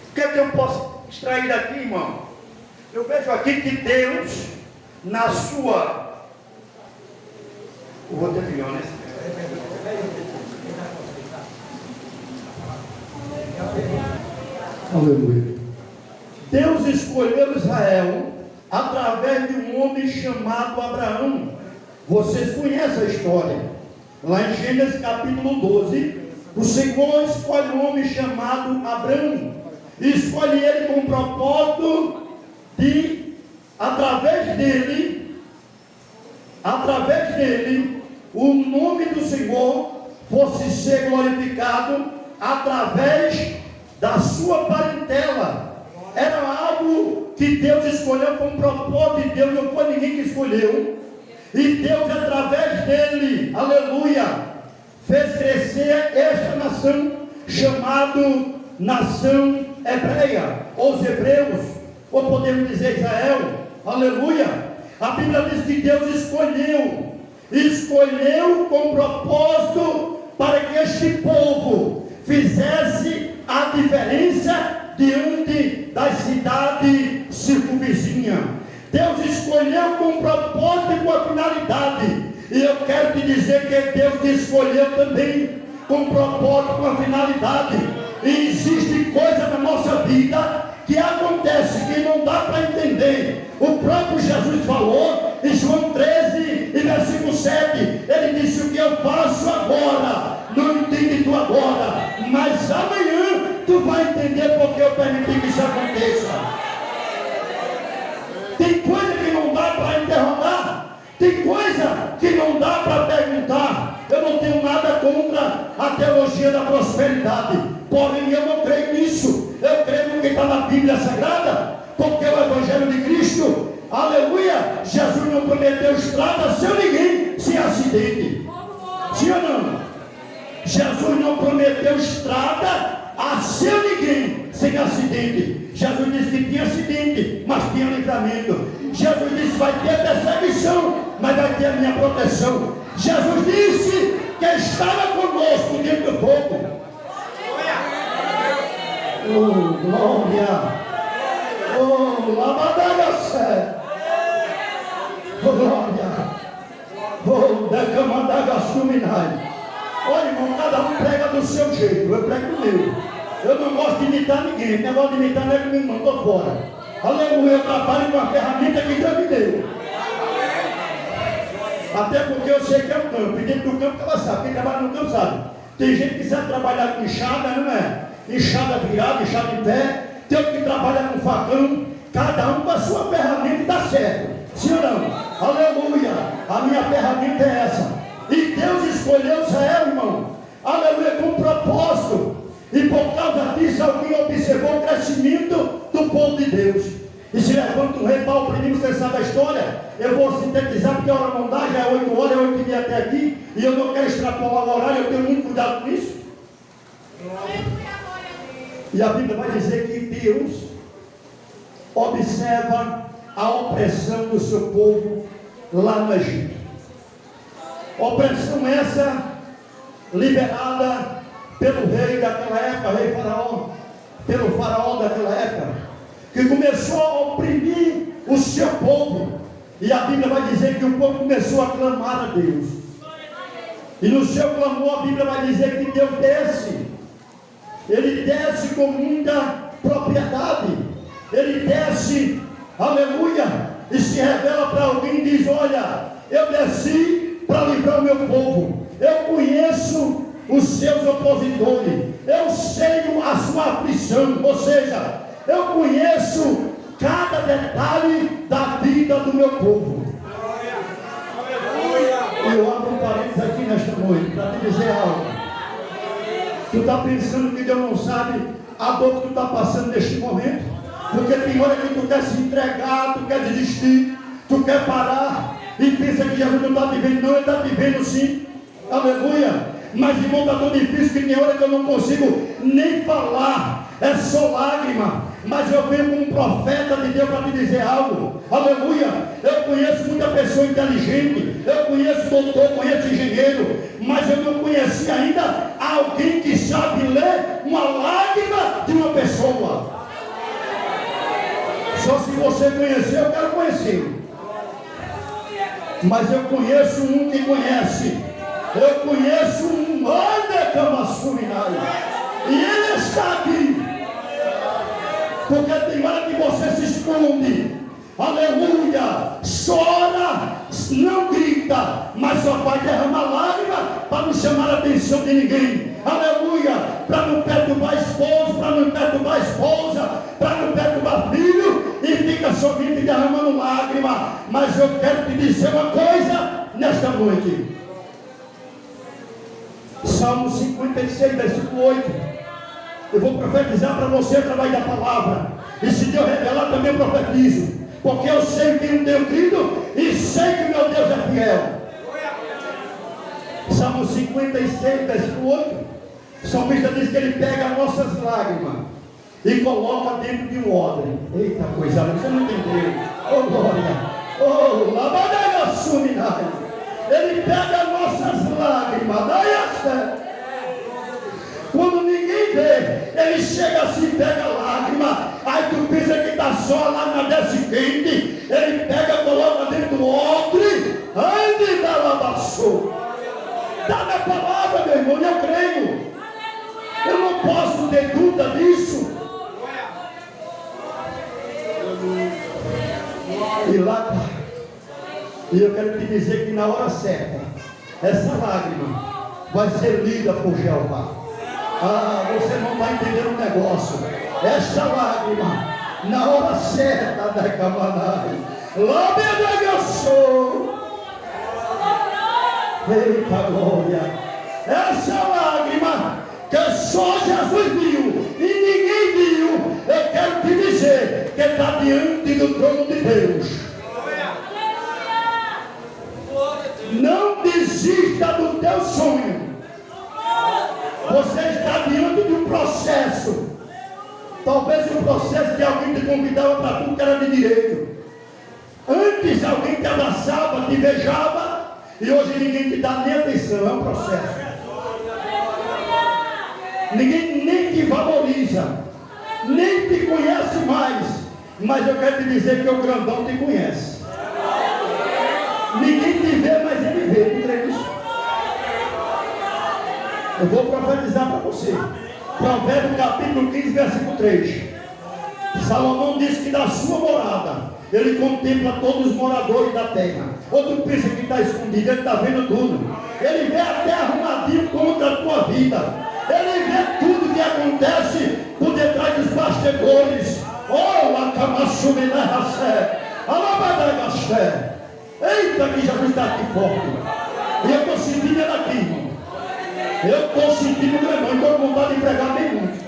O que é que eu posso extrair daqui, irmão? Eu vejo aqui que Deus, na sua... Eu vou ter milhão, né? Aleluia. Deus escolheu Israel através de um homem chamado Abraão. Vocês conhecem a história. Lá em Gênesis capítulo 12, o Senhor escolhe um homem chamado Abraão. E escolhe ele com o propósito de, através dele, o nome do Senhor fosse ser glorificado através da sua parentela. Era algo que Deus escolheu com um propósito de Deus, não foi ninguém que escolheu. E Deus, através dele, aleluia, fez crescer esta nação, chamada nação hebreia, ou os hebreus, ou podemos dizer Israel, aleluia. A Bíblia diz que Deus escolheu com propósito para que este povo fizesse a diferença diante das cidades circunvizinhas. Deus escolheu com propósito e com a finalidade. E eu quero te dizer que Deus te escolheu também com propósito, com a finalidade. E existe coisa na nossa vida que acontece que não dá para entender. O próprio Jesus falou em João 13 e versículo 7. Ele disse: o que eu faço agora, não entende tu agora, mas amanhã tu vai entender porque eu permiti que isso aconteça. Tem coisa que não dá para interrogar, tem coisa que não dá para perguntar. Eu não tenho nada contra a teologia da prosperidade, porém eu não creio nisso. Eu creio no que está na Bíblia Sagrada, porque o Evangelho de Cristo, aleluia, Jesus não prometeu estrada sem ninguém sem acidente. Sim ou não? Jesus não prometeu estrada a seu ninguém sem acidente. Jesus disse que tinha acidente, mas tinha livramento. Jesus disse: vai ter perseguição, mas vai ter a minha proteção. Jesus disse que estava conosco dentro do fogo. Oh, glória! Oh, lavadaga-sé! Oh, glória! Oh, decamadaga-suminai! Olha, irmão, cada um prega do seu jeito. Eu prego do meu. Eu não gosto de imitar ninguém. O negócio de imitar não é comigo, não. Estou fora. Aleluia, eu trabalho com a ferramenta que Deus me deu. Até porque eu sei que é o campo, e dentro do campo ela sabe, quem trabalha no campo sabe. Tem gente que sabe trabalhar com enxada, não é? Enxada virada, enxada em pé, tem outro que trabalha com facão, cada um com a sua ferramenta e dá certo. Sim ou não? Aleluia, a minha ferramenta é essa. E Deus escolheu Israel, irmão, aleluia, com propósito. E por causa disso, alguém observou o crescimento do povo de Deus. E se levanta um rei para oprimir, você sabe a história. Eu vou sintetizar porque a hora não dá, já é 8 horas, é 8h30 até aqui. E eu não quero extrapolar o horário, eu tenho muito cuidado com isso. E a Bíblia vai dizer que Deus observa a opressão do seu povo lá no Egito. Opressão essa liberada pelo rei daquela época, rei Faraó, pelo faraó daquela época, que começou a oprimir o seu povo. E a Bíblia vai dizer que o povo começou a clamar a Deus. E no seu clamor a Bíblia vai dizer que Deus desce. Ele desce com muita propriedade. Ele desce, aleluia, e se revela para alguém e diz: olha, eu desci para livrar o meu povo. Eu conheço os seus opositores. Eu sei a sua aflição. Ou seja, eu conheço cada detalhe da vida do meu povo. E eu abro um parênteses aqui nesta noite para te dizer algo. Tu está pensando que Deus não sabe a dor que tu está passando neste momento? Porque tem hora que tu quer se entregar, tu quer desistir, tu quer parar e pensa que Jesus não está te vendo. Não, Ele está te vendo sim. Aleluia. Mas irmão, está tão difícil que tem hora que eu não consigo nem falar. É só lágrima. Mas eu venho como um profeta de Deus para te dizer algo. Aleluia. Eu conheço muita pessoa inteligente. Eu conheço doutor, conheço engenheiro. Mas eu não conheci ainda alguém que sabe ler uma lágrima de uma pessoa. Só se você conhecer, eu quero conhecer. Mas eu conheço um que conhece. Eu conheço um Andecamaçuminai. E ele está aqui. Porque tem hora que você se esconde. Aleluia. Chora, não grita, mas só vai derramar lágrima para não chamar a atenção de ninguém. Aleluia. Para não perturbar esposo, para não perturbar esposa, para não perturbar filho. E fica sorrindo e derramando lágrima. Mas eu quero te dizer uma coisa nesta noite. Salmo 56, versículo 8. Eu vou profetizar para você através da palavra. E se Deus revelar, também eu profetizo. Porque eu sei que eu tenho crido e sei que meu Deus é fiel. Salmo 56, versículo 8. O salmista diz que ele pega nossas lágrimas e coloca dentro de um odre. Eita coisa, você não entendeu. Oh glória. Oh, labadaia suminai. Ele pega nossas lágrimas. Daí a fé. Quando ninguém vê, ele chega assim, pega a lágrima. Aí tu pensa que está só lá na desce quente. Ele pega, coloca dentro do odre. Ande da lavaçou. Está na palavra, meu irmão, e eu creio. Eu não posso ter dúvida disso. E lá, e eu quero te dizer que na hora certa, essa lágrima vai ser lida por Jeová. Ah, você não vai entender o negócio. Esta lágrima, na hora certa da Camanai, lá me eu sou. Eita glória. Essa lágrima que só Jesus viu e ninguém viu, eu quero te dizer que está diante do trono de Deus. Não desista do teu sonho. Você está diante de um processo. Talvez um processo de alguém te convidava para tudo que era de direito. Antes alguém te abraçava, te beijava, e hoje ninguém te dá nem atenção. É um processo. Ninguém nem te valoriza, nem te conhece mais. Mas eu quero te dizer que o grandão te conhece. Ninguém te vê, mas ele vê. Tu crê nisso? Eu vou profetizar para você. Provérbios capítulo 15, versículo 3. Salomão disse que da sua morada ele contempla todos os moradores da terra. Outro pensa que está escondido, ele está vendo tudo. Ele vê até arrumadinho contra a tua vida. Ele vê tudo que acontece por detrás dos bastidores. Oh, a camaçumina racé, alabadagasté. Eita, que Jesus está aqui forte. E eu estou sentindo ele aqui, irmão. Eu estou sentindo meu irmão. Estou com vontade de pregar bem muito.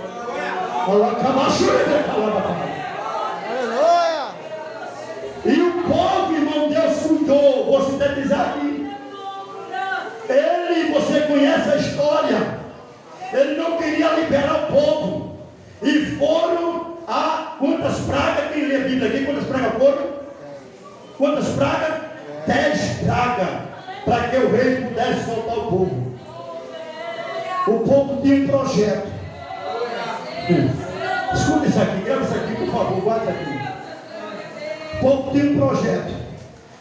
E o povo, irmão, Deus cuidou. Vou sintetizar aqui. Você conhece a história. Ele não queria liberar o povo. E foram a quantas pragas? Quem lê a Bíblia aqui? Quantas pragas foram? Quantas pragas? 10 pragas. Para que o rei pudesse soltar o povo. O povo tinha um projeto. Escuta isso aqui, grava isso aqui, por favor, guarda isso aqui. O povo tinha um projeto.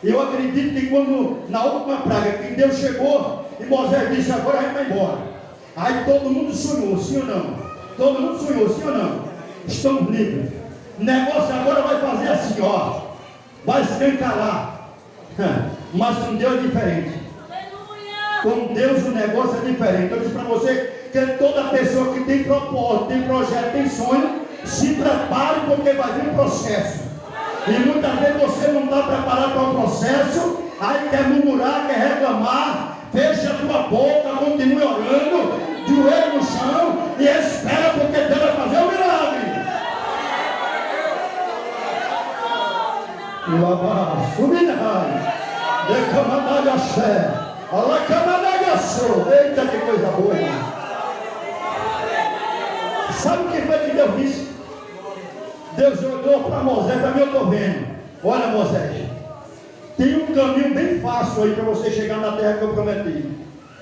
Eu acredito que quando, na última praga, que Deus chegou e Moisés disse, agora a gente vai embora. Aí todo mundo sonhou, sim ou não? Todo mundo sonhou, sim ou não? Estamos livres. O negócio agora vai fazer assim, ó. Vai escancarar. Mas com Deus é diferente. Com Deus o negócio é diferente. Eu disse para você que toda pessoa que tem propósito, tem projeto, tem sonho, se prepare porque vai vir um processo. E muitas vezes você não está preparado para o processo, aí quer murmurar, quer reclamar, fecha a tua boca, continue orando, joelho no chão e espera porque Deus vai fazer um milagre. Eita, que coisa boa, irmão. Sabe o que foi que Deus disse? Deus olhou para Moisés, para mim eu estou vendo. Olha, Moisés, tem um caminho bem fácil aí para você chegar na terra que eu prometi.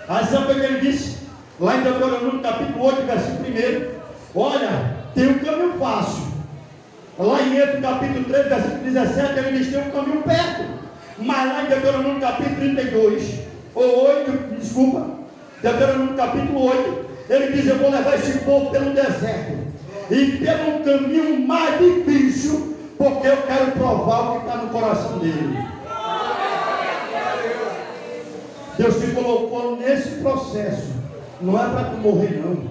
Aí sabe o que ele disse? Lá em Deuteronômio capítulo 8, versículo 1. Olha, tem um caminho fácil. Lá em Êxodo capítulo 3, versículo 17, ele diz que tem um caminho perto. Mas lá em Deuteronômio capítulo 32, ou 8, desculpa, Deuteronômio capítulo 8, ele diz, eu vou levar esse povo pelo deserto. E pelo caminho mais difícil, porque eu quero provar o que está no coração dele. Deus te colocou nesse processo. Não é para tu morrer, não.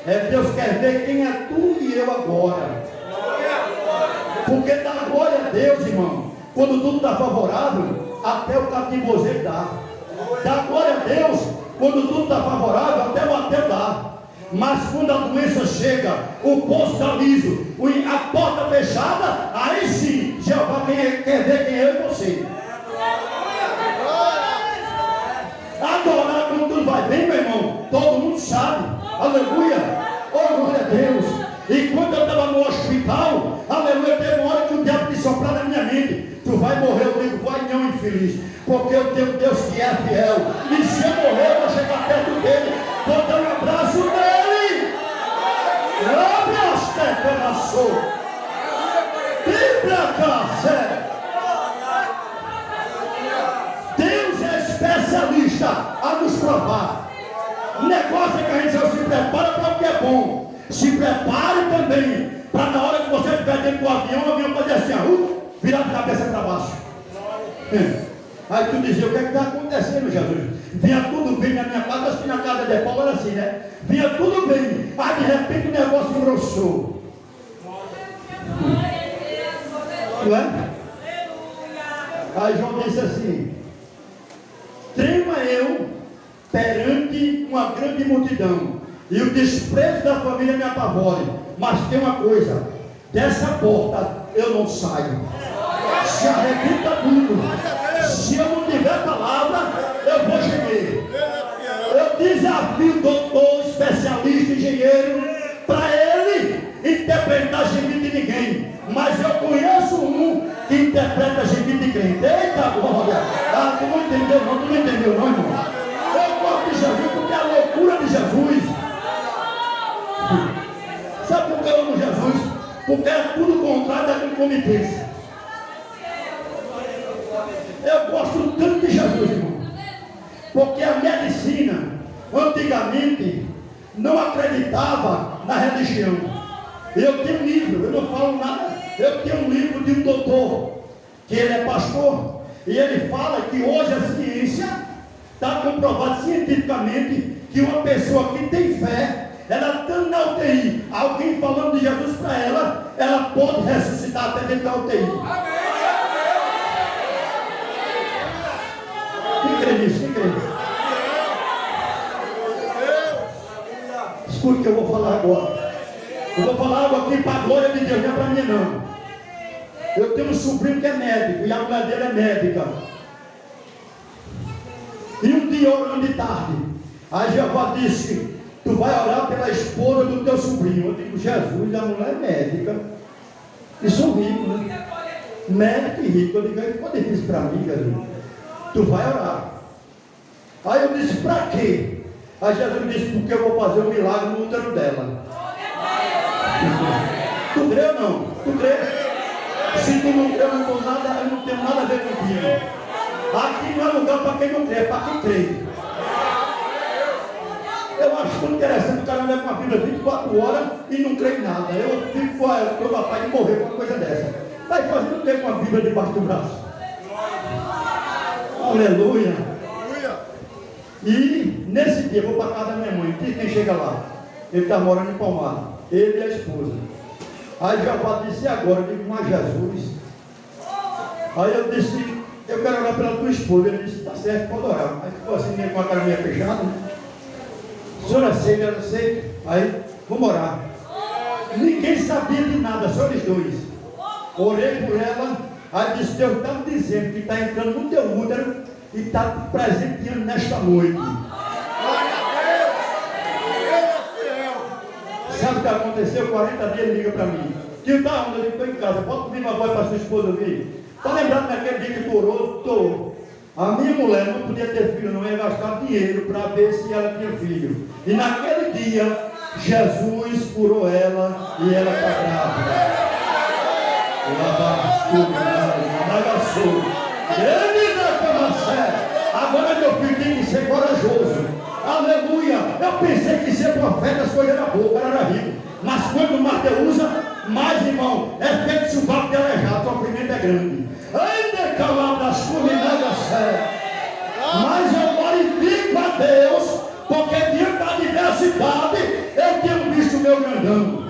É Deus quer ver quem é tu e eu agora. Porque dá glória a Deus, irmão. Quando tudo está favorável, até o cativozeiro dá. Dá glória a Deus. Quando tudo está favorável, até o ateu dá. Mas quando a doença chega, o poço está liso, a porta fechada, aí sim, Jeová quer ver quem é eu e você. Adorar quando tudo vai bem, meu irmão, todo mundo sabe. Aleluia. Oh, glória a Deus. E quando eu estava no hospital, aleluia, teve uma hora que o diabo me soprou na minha mente. Tu vai morrer, eu digo, vai não, infeliz. Porque eu tenho Deus que é fiel. E se eu morrer, eu vou chegar perto dele, vou dar um abraço nele. Abre as teclas, Bíblia, café. Deus é especialista a nos provar. O negócio é que a gente só se prepara para o que é bom. Se prepare também para na hora que você estiver dentro do avião, o avião pode assim, virar a cabeça para baixo. Aí tu dizia, o que é que está acontecendo, Jesus? Vinha tudo bem na minha casa, acho que na casa de Paulo era assim, né? Vinha tudo bem, aí de repente o negócio engrossou. Não é? Aí João disse assim, trema eu perante uma grande multidão, e o desprezo da família me apavore. Mas tem uma coisa, dessa porta eu não saio. Se arrebenta tudo. Se eu não tiver palavra, eu vou gemer. Eu desafio o doutor, especialista, engenheiro, para ele interpretar gemido de ninguém. Mas eu conheço um que interpreta gemido de crente. Eita glória! Ah, tu não entendeu não, tu não entendeu não, irmão. Eu gosto de Jesus porque é a loucura de Jesus. Sabe por que eu amo Jesus? Porque é tudo contrário daquilo que eu me penso. Eu gosto tanto de Jesus, irmão. Porque a medicina, antigamente, não acreditava na religião. Eu tenho um livro, eu não falo nada. Eu tenho um livro de um doutor, que ele é pastor, e ele fala que hoje a ciência está comprovado cientificamente que uma pessoa que tem fé, ela estando na UTI, alguém falando de Jesus para ela, ela pode ressuscitar até dentro da UTI. Quem crê nisso? Quem crê? Escute o que eu vou falar agora. Eu vou falar algo aqui para a glória de Deus, não é para mim não. Eu tenho um sobrinho que é médico, e a mulher dele é médica. E um dia orando de tarde, a Jeová disse: tu vai orar pela esposa do teu sobrinho. Eu digo: Jesus, a mulher é médica. E sou rico, né? Médico e rico. Eu digo: aí ficou difícil para mim, Jesus. Tu vai orar. Aí eu disse: para quê? Aí Jesus disse: porque eu vou fazer um milagre no útero dela. Tu crê ou não? Tu crê? Se tu não crê, eu não tenho nada a ver contigo. Aqui não é lugar para quem não crê, é para quem crê. Eu acho tão interessante o cara leva uma Bíblia 24 horas e não crê em nada. Eu fico capaz de morrer com uma coisa dessa. Vai fazendo o que com a Bíblia debaixo do braço? Aleluia. E nesse dia eu vou para casa da minha mãe. Quem chega lá? Ele está morando em Palmar. Ele e a esposa. Aí Jeová disse: agora? Eu digo: mas Jesus. Aí eu disse: eu quero orar pela tua esposa. Ele disse: tá certo, pode orar. Aí ficou assim, com a cara meio fechada. O senhor aceita? Eu não sei. Aí, vamos orar. Ninguém sabia de nada, só eles dois. Orei por ela. Aí disse: Deus está me dizendo que está entrando no teu útero e está te presenteando nesta noite. Sabe o que aconteceu? 40 dias ele liga para mim. Tio, tá onde? Eu digo: estou em casa. Bota comigo a voz para sua esposa ouvir. Está lembrado daquele dia que tu orou? Estou. A minha mulher não podia ter filho, não ia gastar dinheiro para ver se ela tinha filho. E naquele dia, Jesus curou ela e ela está grávida. Agora meu filho tem que ser corajoso. Aleluia. Eu pensei que ser profeta as coisas eram boas, o cara era rico. Mas quando o Mateus usa, mais irmão, é feito chuvaco de aleijado, o sofrimento é grande. Ainda calado das fulminadas sério. Mas eu glorifico a Deus, porque diante da adversidade eu tenho visto o meu grandão.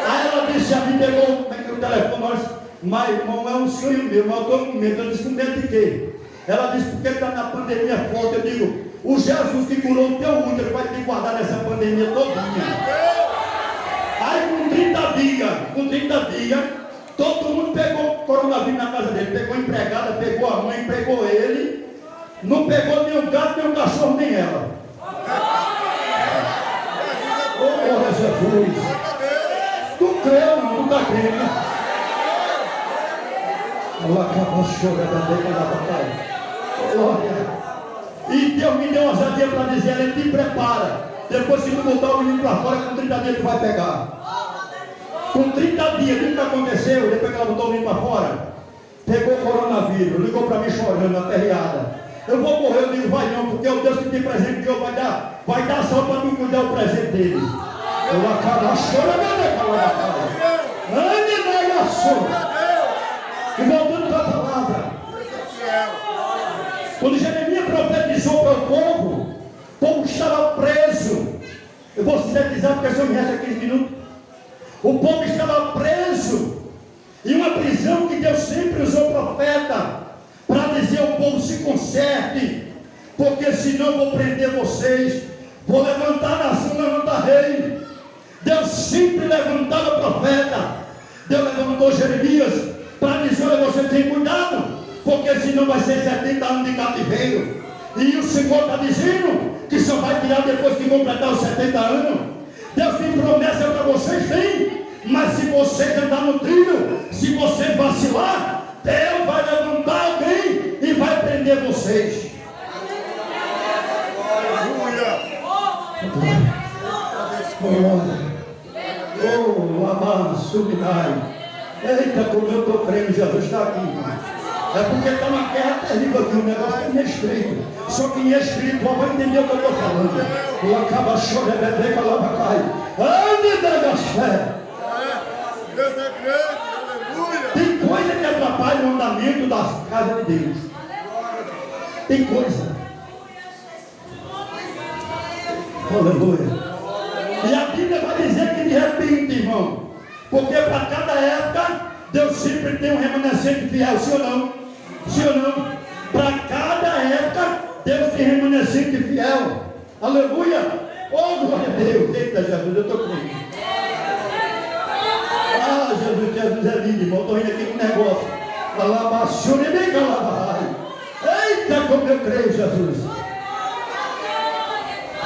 Aí ela disse: a mim pegou o telefone, mas irmão, é um sonho meu, mas eu estou com medo. Eu disse: com medo de quê? Ela disse: porque está na pandemia forte. Eu digo: o Jesus que curou o teu útero vai te guardar nessa pandemia todinha. Aí com 30 dias, todo mundo pegou coronavírus na casa dele. Pegou a empregada, pegou a mãe, pegou ele. Não pegou nem o gato, nem o cachorro, nem ela. Oh, Jesus. Tu crê ou não? Tu está crendo? Ela acabou chorando, glória. E Deus me deu uma ousadia para dizer: ele te prepara. Depois que tu botar o menino para fora, com 30 dias tu vai pegar. Com 30 dias, o que aconteceu? Depois que ela botou o menino para fora, pegou o coronavírus, ligou para mim chorando, aperreada. Eu vou morrer. Eu digo: vai não, porque o Deus que te presenteou vai dar saúde para tu cuidar o presente dele. Eu acabo chorando, e voltando para a palavra, quando Jeremias profetizou para o povo estava preso. Eu vou sintetizar porque só me resta 15 minutos. O povo estava preso em uma prisão que Deus sempre usou profeta para dizer ao povo: se conserte, porque senão eu vou prender vocês, vou levantar nação, levantar rei. Deus sempre levantava profeta. Deus levantou Jeremias para dizer: olha, você tem cuidado, porque senão vai ser 70 anos de cativeiro. E o Senhor está dizendo que só vai tirar depois que completar os 70 anos. Deus tem promessa para vocês, tem. Mas se vocês andar no trilho, se vocês vacilar, Deus vai levantar alguém e vai prender vocês. Oh, amado, subinai. Eita, como eu estou crendo, Jesus está aqui. É porque está uma guerra terrível aqui, o negócio é meio estreito. Só quem é espiritual vai entender o que eu estou falando. O acaba chorando, Ande da fé. Deus é grande, aleluia. Tem coisa que atrapalha o andamento das casas de Deus. Tem coisa. Aleluia. E a Bíblia vai dizer que de repente, irmão, porque para cada época, Deus sempre tem um remanescente fiel, sim ou não? Sim ou não? Para cada época, Deus tem remanescente fiel. Aleluia. Oh, glória a Deus. Eita, Jesus, eu estou com ele. Ah, Jesus é lindo, irmão. Estou indo aqui com um negócio. Eita, como eu creio, Jesus.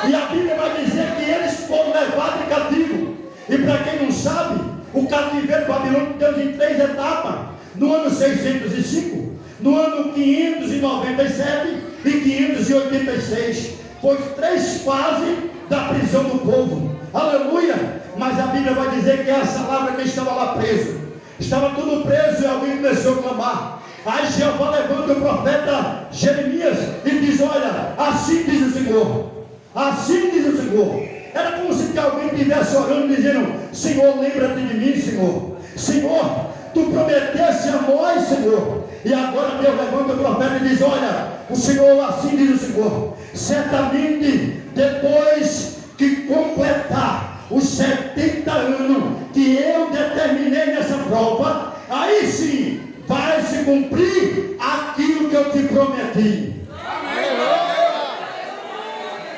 E a Bíblia vai dizer que eles foram levados em cativo. E para quem não sabe, o cativeiro babilônico deu em 3 etapas. No ano 605, no ano 597 e 586. Foi 3 fases da prisão do povo. Aleluia! Mas a Bíblia vai dizer que essa palavra que estava lá preso. Estava tudo preso e alguém começou a clamar. Aí Jeová levanta o profeta Jeremias e diz: olha, assim diz o Senhor. Assim diz o Senhor. Era como se alguém estivesse orando, dizendo: Senhor, lembra-te de mim, Senhor. Senhor, tu prometeste a nós, Senhor. E agora Deus levanta o profeta e diz: olha, o Senhor, assim diz o Senhor. Certamente, depois que completar os 70 anos que eu determinei nessa prova, aí sim vai se cumprir aquilo que eu te prometi.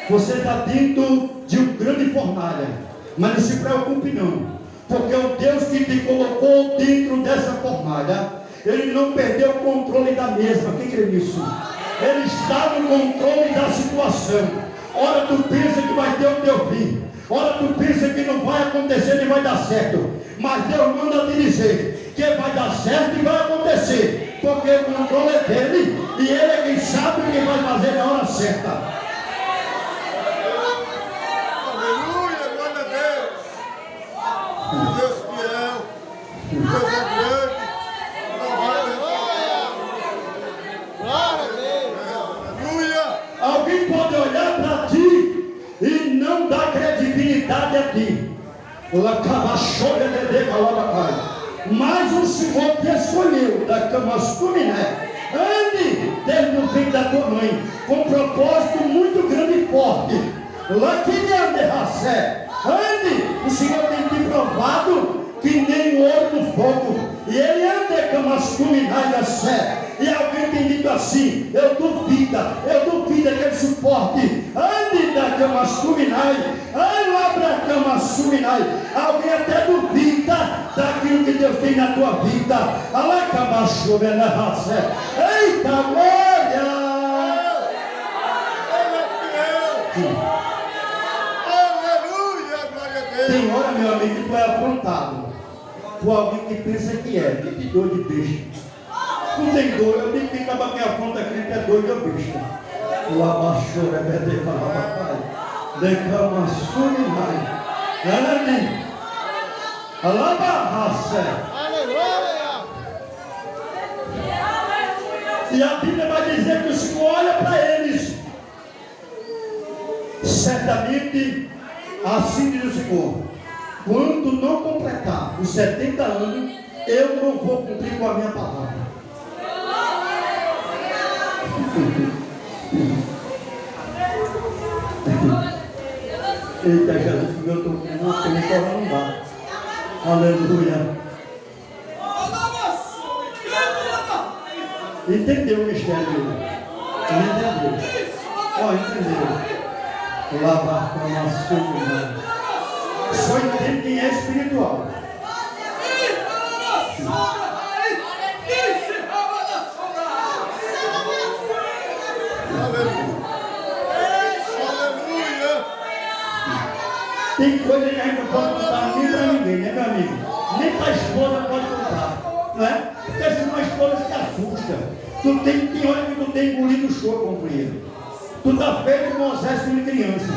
Você está dentro de um grande fornalha, mas não se preocupe não, porque o Deus que te colocou dentro dessa fornalha, Ele não perdeu o controle da mesma. Quem crê nisso? Ele está no controle da situação. Ora tu pensa que vai ter o teu fim, ora tu pensa que não vai acontecer nem vai dar certo, mas Deus manda te dizer que vai dar certo e vai acontecer, porque o controle é dele e Ele é quem sabe o que vai fazer na hora certa. Deus fiel, Deus é grande, glória a Deus, aleluia. Alguém pode olhar para ti e não dar credibilidade a ti, mas o Senhor te escolheu da Camastuminé, ande desde o ventre da tua mãe, com um propósito muito grande e forte. Ande, o Senhor tem te provado que nem o ouro no fogo, e Ele anda Camastuminé da sé. E alguém tem dito assim: eu duvido aquele suporte. Ande da Camastuminé, ai lá para Camastuminé. Alguém até duvida daquilo que Deus tem na tua vida. Alá Camastuminé da sé. Eita glória! Tem hora, meu amigo, que tu é afrontado por alguém que pensa que é dor de besta. Não tem dor, eu digo que acaba que afronta crente é doido, eu besta. O abaixou, é bebê, papai. Decama suminai. Ande. Alabarraça. Aleluia. E a Bíblia vai dizer que o Senhor olha para eles. Certamente, assim diz o Senhor: quando não completar os 70 anos, eu não vou cumprir com a minha palavra. Eita, Jesus, eu estou com uma pena não dá. Aleluia. Entendeu o mistério dele? Entendeu? Ó, entendeu? Lavar com a sua. Só entende quem é espiritual. Tem coisa que a gente não pode contar nem para ninguém, né, meu amigo? Nem para a esposa pode contar, não é? Porque senão a esposa se assusta. Tem hora que tu tem engolido o choro, companheiro. Tu está feito com um exército de criança.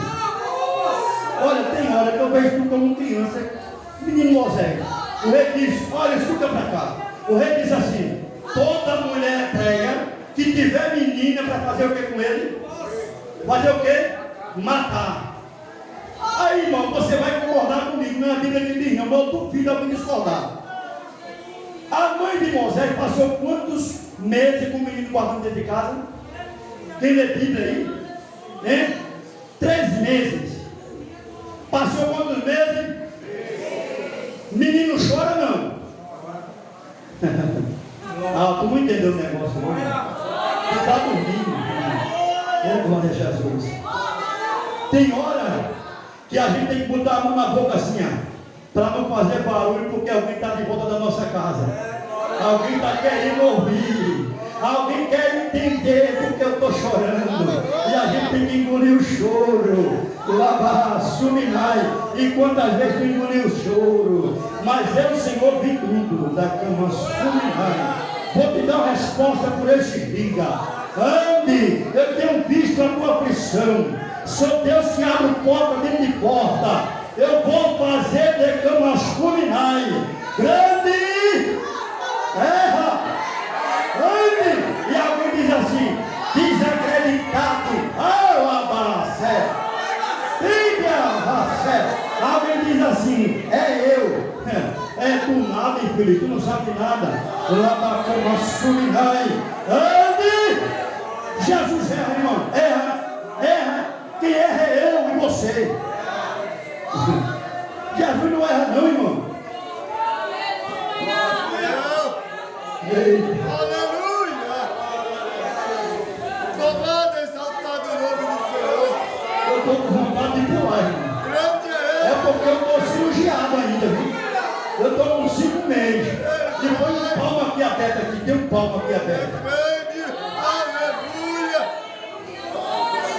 Olha, tem hora que eu vejo tu como criança, menino Moisés. O rei diz: olha, escuta para cá. O rei diz assim: toda mulher hebreia que tiver menina para fazer o que com ele? Fazer o que? Matar. Aí, irmão, você vai concordar comigo, não é a Bíblia que diz, não, mas eu duvido alguém discordar. A mãe de Moisés passou quantos meses com o menino guardando dentro de casa? Quem lê Bíblia aí? Hein? 3 meses. Passou quantos meses? Menino chora não. Ah, tu não entendeu o negócio, não? Tu está dormindo. Glória a Jesus. Tem hora que a gente tem que botar a mão na boca assim, para não fazer barulho, porque alguém está de volta da nossa casa. Alguém está querendo ouvir. Alguém quer entender porque eu estou chorando. E a gente tem que engolir o choro. Lavar, suminai. E quantas vezes tu engoliu o choro? Mas eu, Senhor, vi tudo da cama suminai. Vou te dar uma resposta por esse dia. Ande, eu tenho visto a tua aflição. Sou Deus que abre porta dentro de porta. Eu vou fazer de cama suminai. Grande! Erra! E alguém diz assim, desacreditado, alguém diz assim, é eu, é do nada, filho, tu não sabe nada, ande, Jesus erra, irmão, erra, quem erra é eu e você, Jesus não erra não, irmão. Aleluia! Louvado e exaltado o nome do Senhor. Eu estou com vontade de pular, irmão. Grande é É porque eu estou cirurgiado ainda, viu? Eu estou com 5 meses. E põe um palmo aqui aberto aqui, tem um palmo aqui aberto. Grande! Aleluia!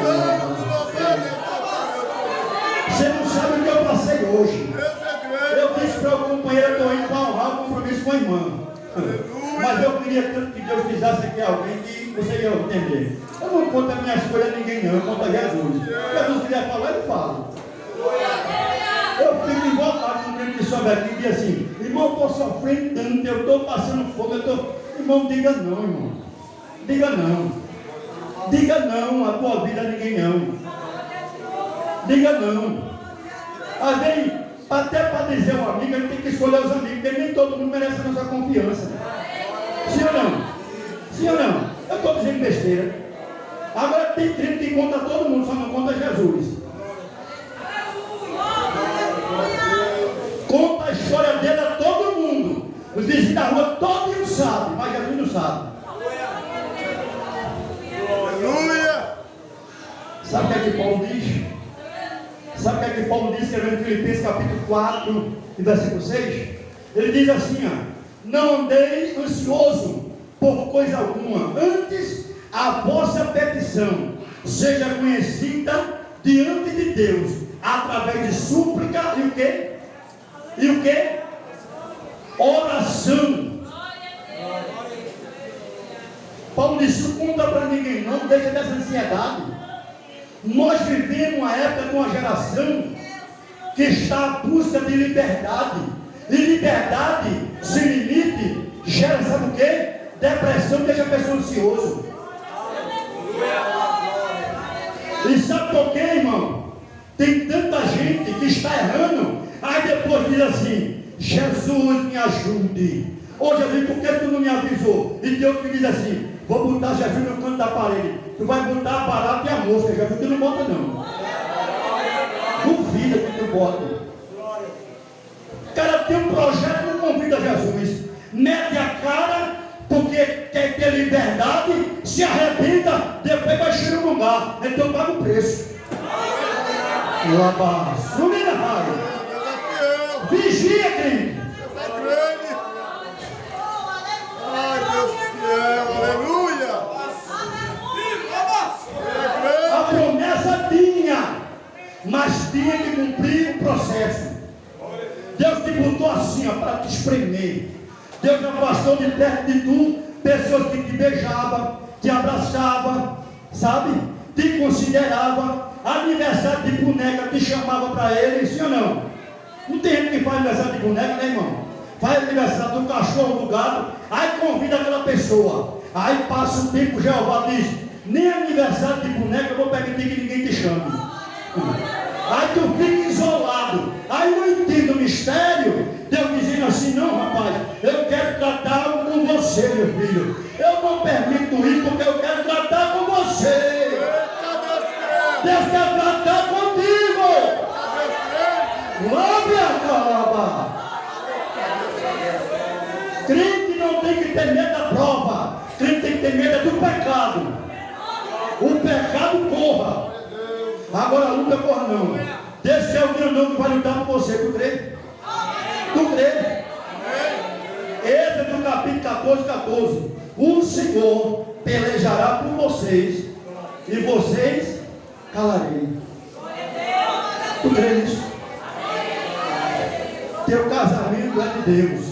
Louvado e exaltado. Você não sabe o que eu passei hoje. Deus é grande. Eu disse para o companheiro, eu estou indo para honrar o compromisso com a irmã. Mas eu queria tanto que Deus fizesse aqui alguém que você ia entender. Eu não conto a minha escolha a ninguém não, eu conto a Jesus. Jesus queria falar, ele fala. Eu fico invocado com o que sobe aqui e diz assim, irmão, eu estou sofrendo tanto, eu estou passando fome, Irmão, diga não, irmão. Diga não. Diga não a tua vida a ninguém não. Diga não. Às vezes, até para dizer a um amigo, a gente tem que escolher os amigos, porque nem todo mundo merece a nossa confiança. Sim ou não? Sim ou não? Eu estou dizendo besteira. Agora tem crente que conta todo mundo, só não conta Jesus. Conta a história dele a todo mundo. Os vizinhos da rua, todo mundo sabe, mas Jesus não sabe. Aleluia! Sabe o que é que Paulo diz? Sabe o que é que Paulo diz, escrevendo em Filipenses capítulo 4, e versículo 6? Ele diz assim, não andeis ansioso por coisa alguma, antes a vossa petição seja conhecida diante de Deus, através de súplica e o quê? E o quê? Oração. Paulo diz, não conta para ninguém, não deixa dessa ansiedade. Nós vivemos uma época de uma geração que está à busca de liberdade. E liberdade sem limite gera, sabe o quê? Depressão, deixa a pessoa ansiosa. E sabe por quê, irmão? Tem tanta gente que está errando, aí depois diz assim, Jesus me ajude. Ô Jesus, por que tu não me avisou? E Deus te diz assim, vou botar Jesus no canto da parede. Tu vai botar a barata e a mosca, Jesus, tu não bota não. Duvida que tu bota. O cara tem um projeto, não convida Jesus. Mete a cara, porque quer ter liberdade, se arrebenta, depois vai chegar no lugar. Então paga o preço. Vigia, querido. Ai, Deus fiel, aleluia! A promessa tinha, mas tinha que cumprir o processo. Deus te botou assim, para te espremer. Deus afastou de perto de tu pessoas que te beijavam, te abraçavam, sabe? Te considerava. Aniversário de boneca te chamava para ele, sim ou não? Não tem gente que faz aniversário de boneca, né, irmão? Faz aniversário do cachorro, do gato, aí convida aquela pessoa. Aí passa um tempo, Jeová diz, nem aniversário de boneca eu vou permitir que ninguém te chame. Aí tu fica isolado. Aí não entendo o mistério. Deus dizendo assim, não rapaz, eu quero tratar com você, meu filho. Eu não permito ir porque eu quero tratar com você. Deus quer tratar contigo. Glória, calaba. Crente não tem que ter medo da prova. Crente tem que ter medo do pecado. O pecado corra. Agora a luta corra não. Deus quer o grandão que vai lutar por você. Tu crê? Tu crê? Êxodo capítulo 14. O Senhor pelejará por vocês e vocês calarei. Tu crê nisso? Teu casamento é de Deus.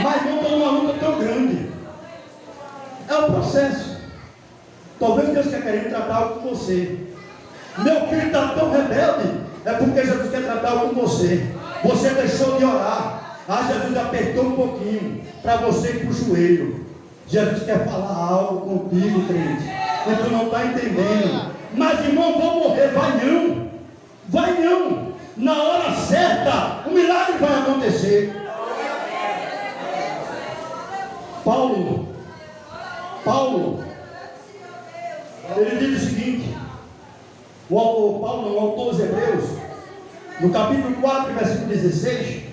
Mas não estou numa luta tão grande. É um processo. Talvez Deus quer querer tratar algo com você. Meu filho está tão rebelde. É porque Jesus quer tratar algo com você. Você deixou de orar. Jesus apertou um pouquinho para você ir para o joelho. Jesus quer falar algo contigo, crente. E tu não está entendendo. Mas irmão, vou morrer. Vai não. Vai não. Na hora certa, o milagre vai acontecer. Paulo, ele diz o seguinte, o autor dos Hebreus, no capítulo 4, versículo 16,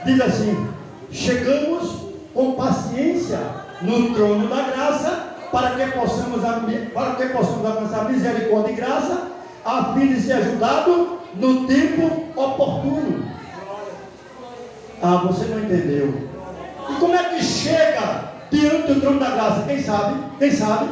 diz assim: chegamos com paciência no trono da graça, para que possamos alcançar misericórdia e graça, a fim de ser ajudado no tempo oportuno. Ah, você não entendeu. E como é que chega diante do trono da graça? Quem sabe? Quem sabe?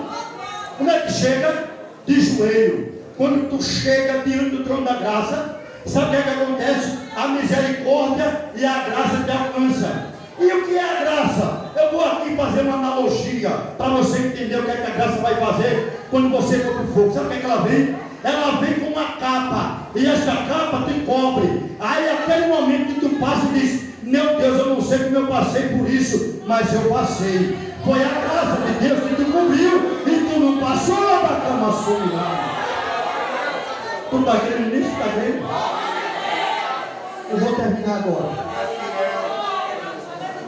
Como é que chega? De joelho. Quando tu chega diante do trono da graça, sabe o que é que acontece? A misericórdia e a graça te alcança. E o que é a graça? Eu vou aqui fazer uma analogia para você entender o que é que a graça vai fazer quando você for para o fogo. Sabe o que é que ela vem? Ela vem com uma capa, e esta capa te cobre. Aí aquele momento que tu passa e diz: meu Deus, eu não sei como eu passei por isso, mas eu passei. Foi a graça de Deus que te cobriu e tu não passou da cama sua. Tu está crendo nisso? Está crendo? Eu vou terminar agora.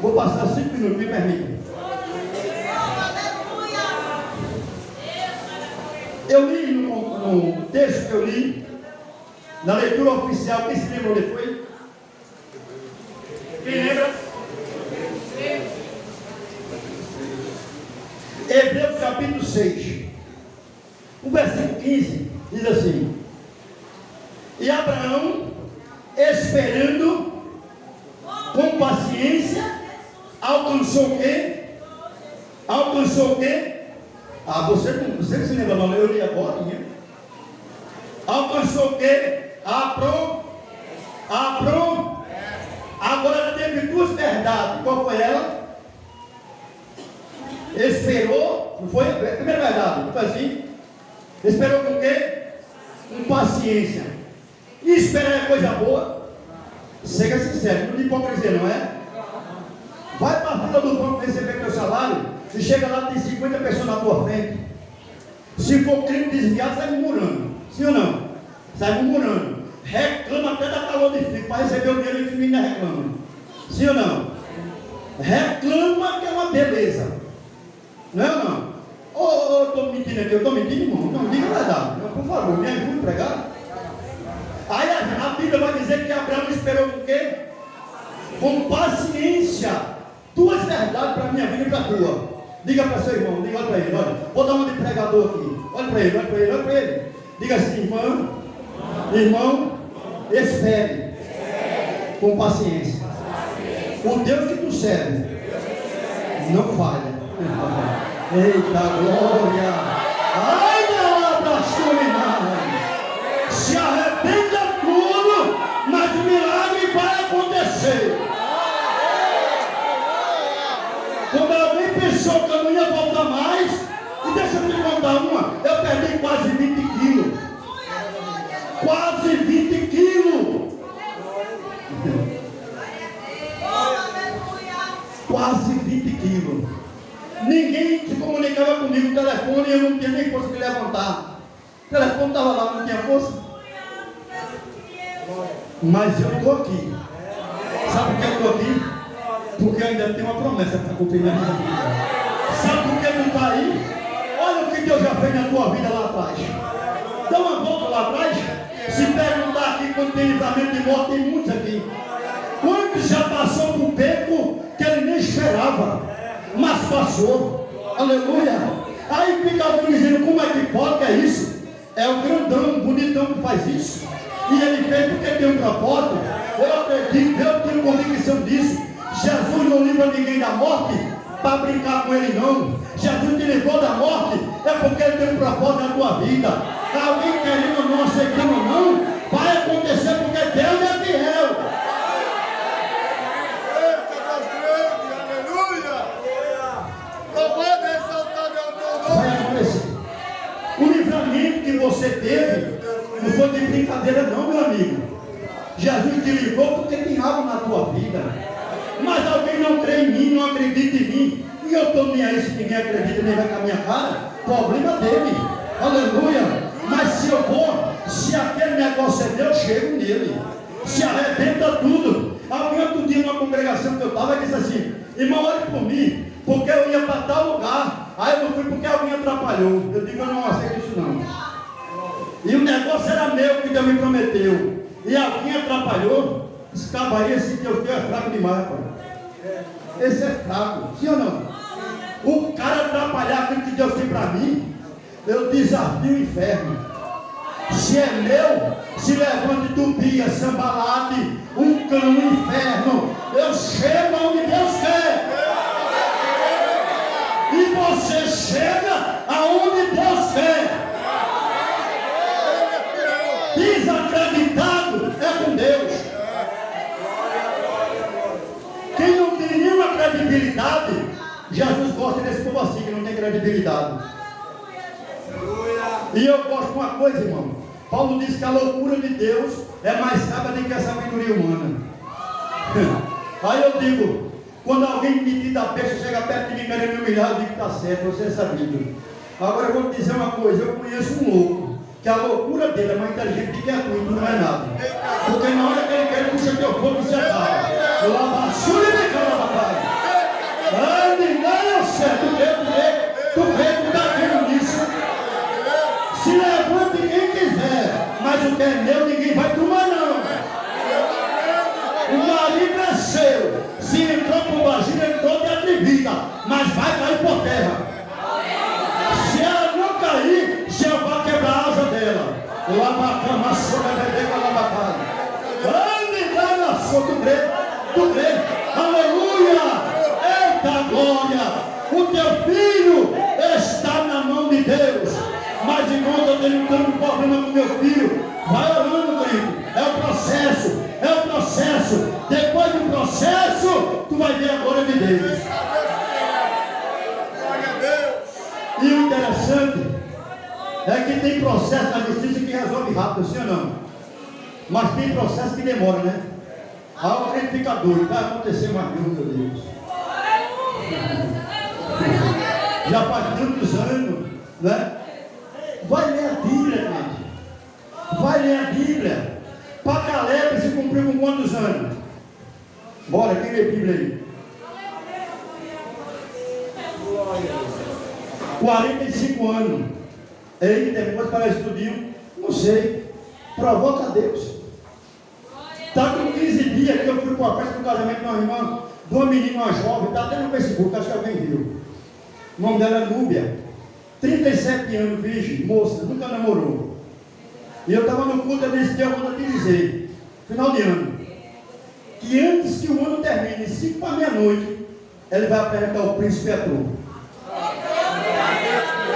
Vou passar 5 minutos, me permita. Eu li no texto que eu li, na leitura oficial, quem se lembra onde foi? Quem lembra? Hebreus capítulo 6, o versículo 15 diz assim: e Abraão, esperando com paciência, alcançou o quê? Alcançou o quê? Ah, você se lembra, não? Eu li agora. Alcançou o quê? Agora ela teve duas verdades. Qual foi ela? Esperou, não foi? A primeira verdade, não foi assim? Esperou com o quê? Com paciência. E esperar é coisa boa? Seja sincero, não de hipocrisia, não é? Vai para a fila do banco receber teu salário e chega lá e tem 50 pessoas na tua frente. Se for crime desviado, sai murmurando. Sim ou não? Sai murmurando. Reclama até da calor de frio. Para receber o dinheiro e ainda reclama. Sim ou não? Reclama que é uma beleza. Não é ou não? Eu estou mentindo aqui. Eu estou mentindo, irmão? Não, diga a verdade. Por favor, me ajude a pregar. Aí a Bíblia vai dizer que Abraão esperou com o quê? Com paciência. Duas verdades para a minha vida e para a tua. Diga para seu irmão, diga para ele, olha, vou dar uma de pregador aqui. Olha para ele, olha para ele, olha para ele. Diga assim: irmão, espere com paciência. O Deus que tu serve não falha. Eita glória! Ai, não abra se arrependa tudo, mas o milagre vai acontecer. Quando alguém pensou que eu não ia voltar mais, e deixa eu te contar uma, eu perdi quase 20 quilos. Quase 20 quilos. Quase 20 quilos. Ninguém se comunicava comigo no telefone e eu não tinha nem força de levantar. O telefone estava lá, não tinha força. Mas eu estou aqui. Sabe por que eu estou aqui? Porque eu ainda tenho uma promessa para cumprir na minha vida. Sabe por que tu está aí? Olha o que Deus já fez na tua vida lá atrás. Dá uma volta lá atrás. Se perguntar aqui quando tem livramento de morte, tem muitos aqui. Quantos já passou por um beco que ele nem esperava, mas passou? Aleluia! Aí fica alguém dizendo, como é que pode, que é isso? É o grandão, bonitão que faz isso. E ele fez porque tem um propósito. Eu acredito, eu tenho convicção disso. Jesus não livra ninguém da morte para brincar com ele, não. Jesus te livrou da morte, é porque ele tem um propósito na tua vida. Alguém querendo ou não, aceitando ou não, vai acontecer porque Deus é fiel. Vai acontecer. O livramento que você teve não foi de brincadeira não, meu amigo. Jesus te livrou porque tem algo na tua vida. Mas alguém não crê em mim, não acredita em mim. E eu estou nem aí se ninguém acredita, nem vai com a minha cara. Problema dele. Aleluia. Mas se eu vou, se aquele negócio é meu, eu chego nele. Se arrebenta tudo. Alguém outro dia numa congregação que eu estava disse assim, irmão, olhe por mim, porque eu ia para tal lugar. Aí eu não fui porque alguém atrapalhou. Eu digo, eu não aceito isso não. E o negócio era meu que Deus me prometeu. E alguém atrapalhou. Escabaria esse Deus é fraco demais, pai. Esse é fraco, sim ou não? O cara atrapalhar aquilo que Deus tem para mim, eu desafio o inferno. Se é meu, se levante tupia, sambalate, um cão, um inferno. Eu chego aonde Deus quer. E você chega aonde Deus quer. Desacreditado é com Deus. Quem não tem nenhuma credibilidade, Jesus gosta desse povo assim, que não tem credibilidade. E eu gosto de uma coisa, irmão. Paulo diz que a loucura de Deus é mais sábia do que a sabedoria humana. Aí eu digo, quando alguém me tira da peixe, chega perto de mim querendo me humilhar, eu digo que está certo, você é sabido. Agora eu vou te dizer uma coisa, eu conheço um louco, que a loucura dele é mais inteligente do que a tua, e não é nada. Porque na hora que ele quer, ele puxa teu fogo e se acaba. Lava suja de cara, rapaz. Ai, ninguém eu sei, tu vê, tu está vendo nisso. Se levante quem quiser, mas o que é meu, ninguém vai tomar, não. O marido é seu. Se entrou por vagina, entrou de atrevida, mas vai cair por terra. Se ela não cair, Jeová vai quebrar a asa dela. Labacama, soda, bebeca, labacana. Tu crê? Aleluia! Eita glória! O teu filho está na mão de Deus. Mas enquanto eu tenho tanto problema com meu filho, vai orando, querido. É o processo. Depois do processo, tu vai ver a glória de Deus. E o interessante é que tem processo na justiça que resolve rápido, sim ou não? Mas tem processo que demora, né? Aí o crente fica doido, vai acontecer mais meu Deus. Já faz tantos anos, né? Vai ler a Bíblia, gente. Vai ler a Bíblia. Para Caleb se cumpriu com quantos anos? Bora, quem lê a Bíblia aí? 45 anos. Ele depois para estudinho, não sei. Provoca Deus. Está com 15 dias que eu fui para a festa do casamento de uma irmã, de uma menina, uma jovem, está até no Facebook, acho que alguém viu. O nome dela é Núbia. 37 anos, virgem, moça, nunca namorou. E eu estava no culto desse dia, eu vou te dizer, final de ano, que antes que o ano termine, 5 para meia-noite, ele vai apresentar o príncipe Arthur.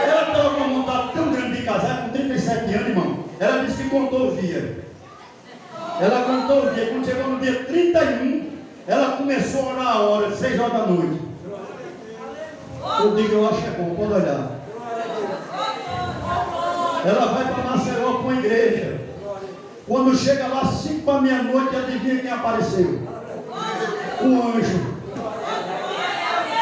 Ela estava com uma vontade tão grande de casar, com 37 anos, irmão. Ela disse que contou os dias. Ela contou o dia, quando chegou no dia 31, ela começou a orar a hora, 6 horas da noite. Eu digo, eu acho que é bom, pode olhar. Ela vai para Maceió com a igreja. Quando chega lá, 5 para meia-noite, adivinha quem apareceu? O anjo.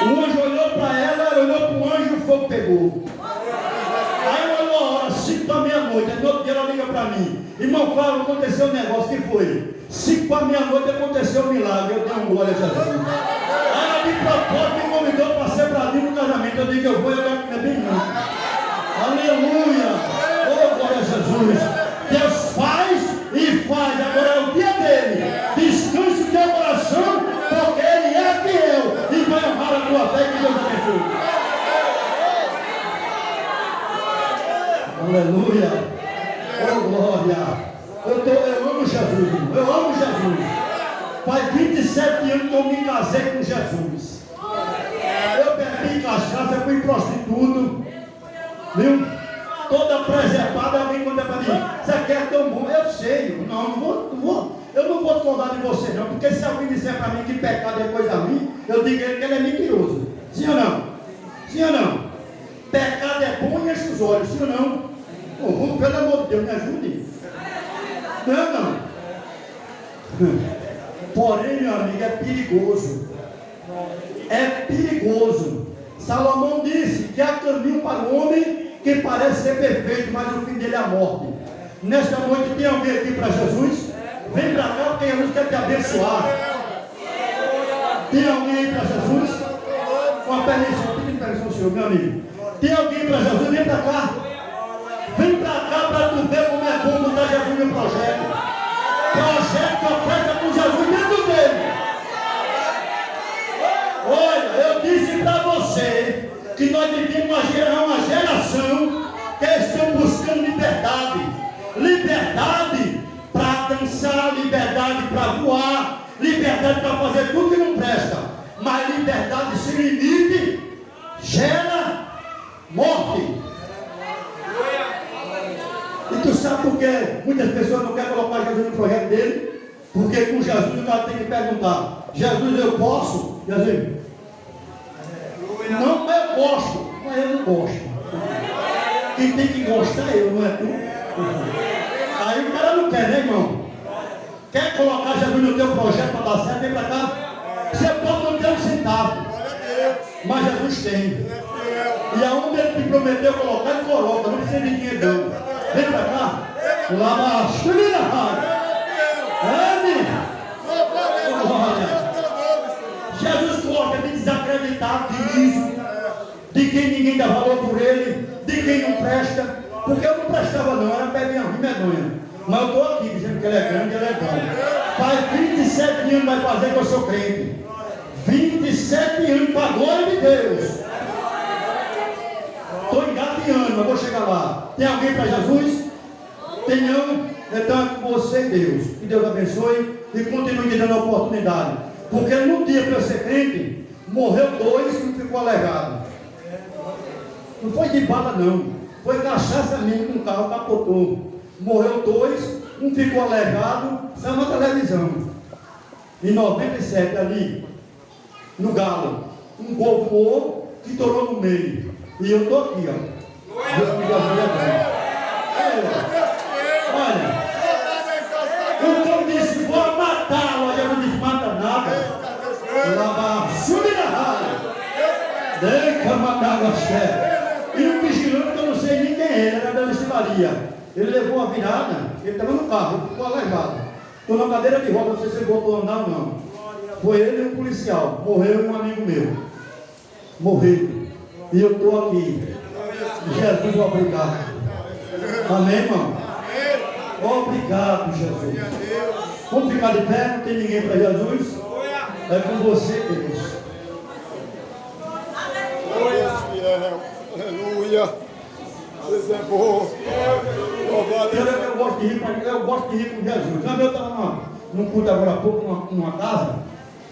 O anjo olhou para ela, olhou para o anjo e o fogo pegou. Aí olhou a hora, 5 para meia-noite, no outro dia ela liga para mim. Irmão Flávio, aconteceu um negócio, que foi? Se com a minha noite aconteceu um milagre, eu tenho um glória a Jesus. Ela me propôs, me convidou para ser padrinho no casamento. Eu digo, eu vou, eu quero comer bem muito. Aleluia! Oh, glória a Jesus! Deus faz e faz. Agora é o dia dele. Descanse o teu coração, porque ele é fiel e vai honrar a tua fé. Que Deus abençoe. Aleluia! Oh, glória! Eu amo Jesus, irmão. Eu amo Jesus. Faz 27 anos que eu me casei com Jesus. Eu bebi cachaça, fui prostituto. Viu? Toda preservada, alguém conta para mim. Você quer tão bom? Eu sei. Não vou. Eu não vou discordar de você, não. Porque se alguém disser para mim que pecado é coisa ruim, eu digo que ele é mentiroso. Sim ou não? Sim ou não? Pecado é bom e enche os olhos. Sim ou não? Oh, pelo amor de Deus, me ajude. Não. Porém, meu amigo, é perigoso. É perigoso. Salomão disse que há caminho para o homem que parece ser perfeito, mas o fim dele é a morte. Nesta noite tem alguém aqui para Jesus? Vem para cá porque Jesus quer te abençoar. Tem alguém aí para Jesus? Com a permissão, senhor, meu amigo. Tem alguém para Jesus? Vem para cá. Vem para cá para tu ver como é bom botar Jesus no projeto. Projeto que oferta com Jesus dentro dele. Olha, eu disse para você que nós vivemos uma geração que estão buscando liberdade. Liberdade para dançar, liberdade para voar, liberdade para fazer tudo que não presta. Mas liberdade sem limite gera morte. E tu sabe por que muitas pessoas não querem colocar Jesus no projeto dele? Porque com Jesus o cara tem que perguntar: Jesus, eu posso? Jesus, não, eu gosto, mas eu não gosto. Quem tem que gostar é eu, não é tu? Aí o cara não quer, né, irmão? Quer colocar Jesus no teu projeto para dar certo? Vem para cá. Você pode não ter um centavo, mas Jesus tem. E aonde ele te prometeu colocar, ele coloca, não precisa de dinheiro não. Vem para cá. Lava, chulina, olha. Jesus gosta de desacreditar, de liso, de quem ninguém dá valor por ele, de quem não presta. Porque eu não prestava não, era pedinha ruim, medonha. Mas eu estou aqui dizendo que ele é grande, ele é bom. Faz 27 anos vai fazer que eu sou crente. 27 anos para a glória de Deus. Estou engateando, mas vou chegar lá. Tem alguém para Jesus? Tem não? Então é com você e Deus. Que Deus abençoe e continue me dando a oportunidade. Porque no dia para eu ser crente, morreu 2 e não ficou alegado. Não foi de bala não. Foi cachaça mesmo com o carro, capotou. Morreu 2, um ficou alegado, saiu na televisão. Em 97 ali, no Galo, um gol voou que estourou no meio. E eu estou aqui, ó. Olha, o cão disse, vou matá-lo. Olha, eu não disse, mata nada. Lava, sube na raiva. Deixa matar a fé. E um vigilante que eu não sei nem quem é, ele era da destilaria. Ele levou a virada, ele estava no carro, ele ficou aleijado. Estou na cadeira de roda, não sei se ele voltou a andar ou não. Foi ele e um policial, morreu um amigo meu. Morreu. E eu estou aqui. Jesus, obrigado. Amém, irmão? Obrigado, Jesus. Vamos ficar de pé, não tem ninguém para Jesus? É com você, Deus. Aleluia. Deus é bom. Eu gosto de rir com Jesus. Já eu estava num culto agora há pouco, numa casa,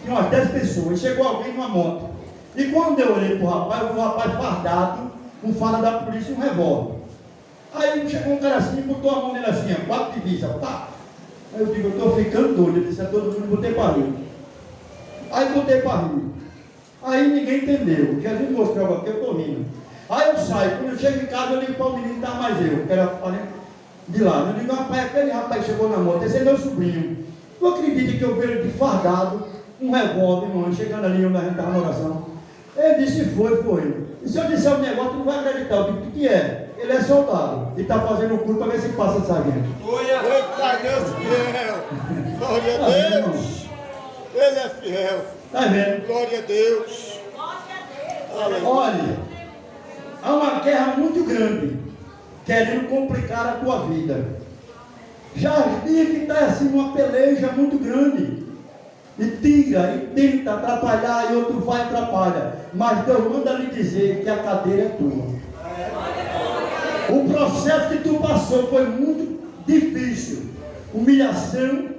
tinha umas 10 pessoas, e chegou alguém numa moto. E quando eu olhei para o rapaz, eu vi um rapaz fardado, com fala da polícia e um revólver. Aí chegou um cara assim e botou a mão nele assim, 4 divisas, pá. Aí eu digo, eu estou ficando doido. Ele disse a todo mundo, botei para rir. Aí botei para rir. Aí ninguém entendeu. Jesus mostrou aqui, eu estou rindo. Aí eu saio, quando eu chego em casa, eu digo para o menino, tá mais eu, que era de lá. Eu digo, rapaz, aquele rapaz chegou na moto, esse é meu sobrinho. Tu acredita que eu vi ele de fardado, um revólver, irmão, chegando ali onde a gente estava na oração? Ele disse, foi. E se eu disser um negócio, tu não vai acreditar. Eu digo, o que é? Ele é soldado e está fazendo um curso para ver se passa de sargento. Eita, Deus fiel. Glória a Deus. Ele é fiel. Está vendo? Glória a Deus. Olha, há uma guerra muito grande querendo complicar a tua vida. Já as dias que está assim uma peleja muito grande. E tira, e tenta atrapalhar, e outro vai e atrapalha. Mas Deus manda lhe dizer que a cadeira é tua. O processo que tu passou foi muito difícil. Humilhação,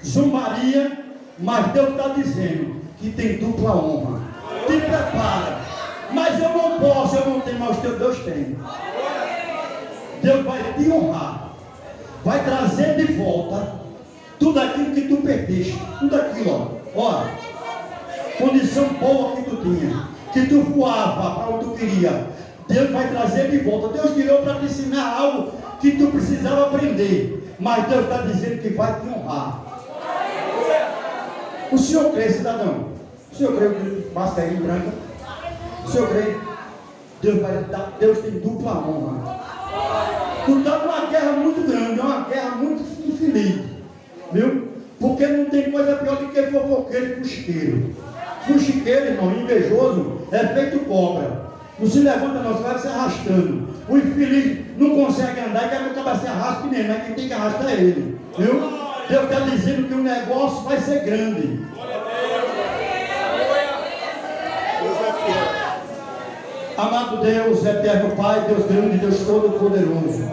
zombaria, mas Deus está dizendo que tem dupla honra. Te prepara. Mas eu não posso, eu não tenho, mas o teu Deus tem. Deus vai te honrar. Vai trazer de volta tudo aquilo que tu perdeste. Tudo aquilo, ó. Condição boa que tu tinha. Que tu voava para onde tu queria. Deus vai trazer de volta. Deus tirou para te ensinar algo que tu precisava aprender. Mas Deus está dizendo que vai te honrar. O senhor crê, cidadão? O senhor crê que mascarinha branca? O senhor crê? Deus tem dupla honra. Tu está numa guerra muito grande, é uma guerra muito infeliz. Viu? Porque não tem coisa pior do que fofoqueiro e fuxiqueiro. Fuxiqueiro, irmão, invejoso, é feito cobra. Não se levanta, não, você vai se arrastando. O infeliz não consegue andar e quer que o cara se arraste nem, mas quem tem que arrastar é ele. Viu? Deus está dizendo que o negócio vai ser grande. Deus é fiel. Amado Deus, eterno Pai, Deus grande, Deus todo-poderoso.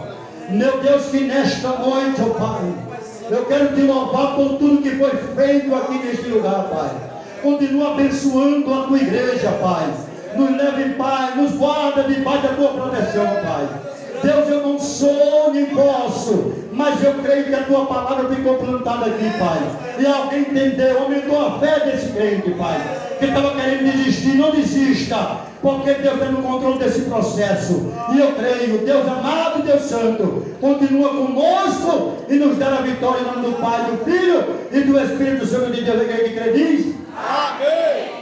Meu Deus, que nesta noite, ó Pai, eu quero te louvar por tudo que foi feito aqui neste lugar, Pai. Continua abençoando a tua igreja, Pai. Nos leve, Pai, nos guarda debaixo da tua proteção, Pai. Deus, eu não sou nem posso, mas eu creio que a tua palavra ficou plantada aqui, Pai. E alguém entendeu, aumentou a fé desse crente, Pai, que estava querendo desistir. Não desista, porque Deus está no controle desse processo. E eu creio, Deus amado, Deus santo, continua conosco e nos dá a vitória em nome do Pai, do Filho e do Espírito Santo de Deus. Quem crê diz? Amém.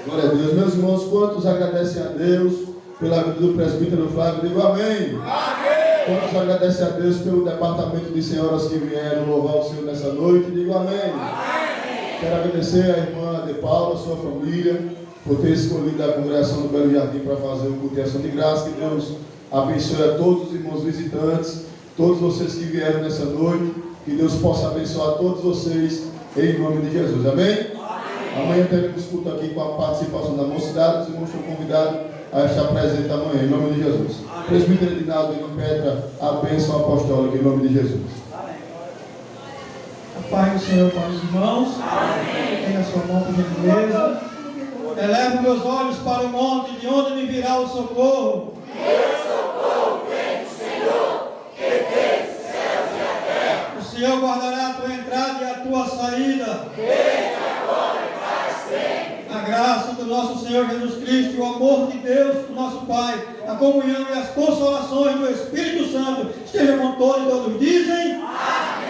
Glória a Deus. Meus irmãos, quantos agradecem a Deus pela vida do presbítero Flávio? Digo amém. Amém. Quantos agradecem a Deus pelo departamento de senhoras que vieram louvar o Senhor nessa noite? Digo amém. Amém. Quero agradecer à irmã De Paula, sua família, por ter escolhido a congregação do Belo Jardim para fazer o culto de ação de graça. Que Deus abençoe a todos os irmãos visitantes, todos vocês que vieram nessa noite. Que Deus possa abençoar todos vocês em nome de Jesus. Amém? Amanhã teremos culto aqui com a participação da mocidade. Os irmãos são convidados a estar presentes amanhã, em nome de Jesus. Presbítero Edinaldo e irmã Petra, a bênção apostólica em nome de Jesus. A paz do Senhor para os irmãos. Tenha a sua mão por gentileza. Elevo meus olhos para o monte, de onde me virá o socorro. Meu socorro vem do Senhor, que fez os céus e a terra. O Senhor guardará a tua entrada e a tua saída. Desde agora e para sempre. A graça do nosso Senhor Jesus Cristo, o amor de Deus, nosso Pai, a comunhão e as consolações do Espírito Santo estejam com todos e todos dizem. Amém.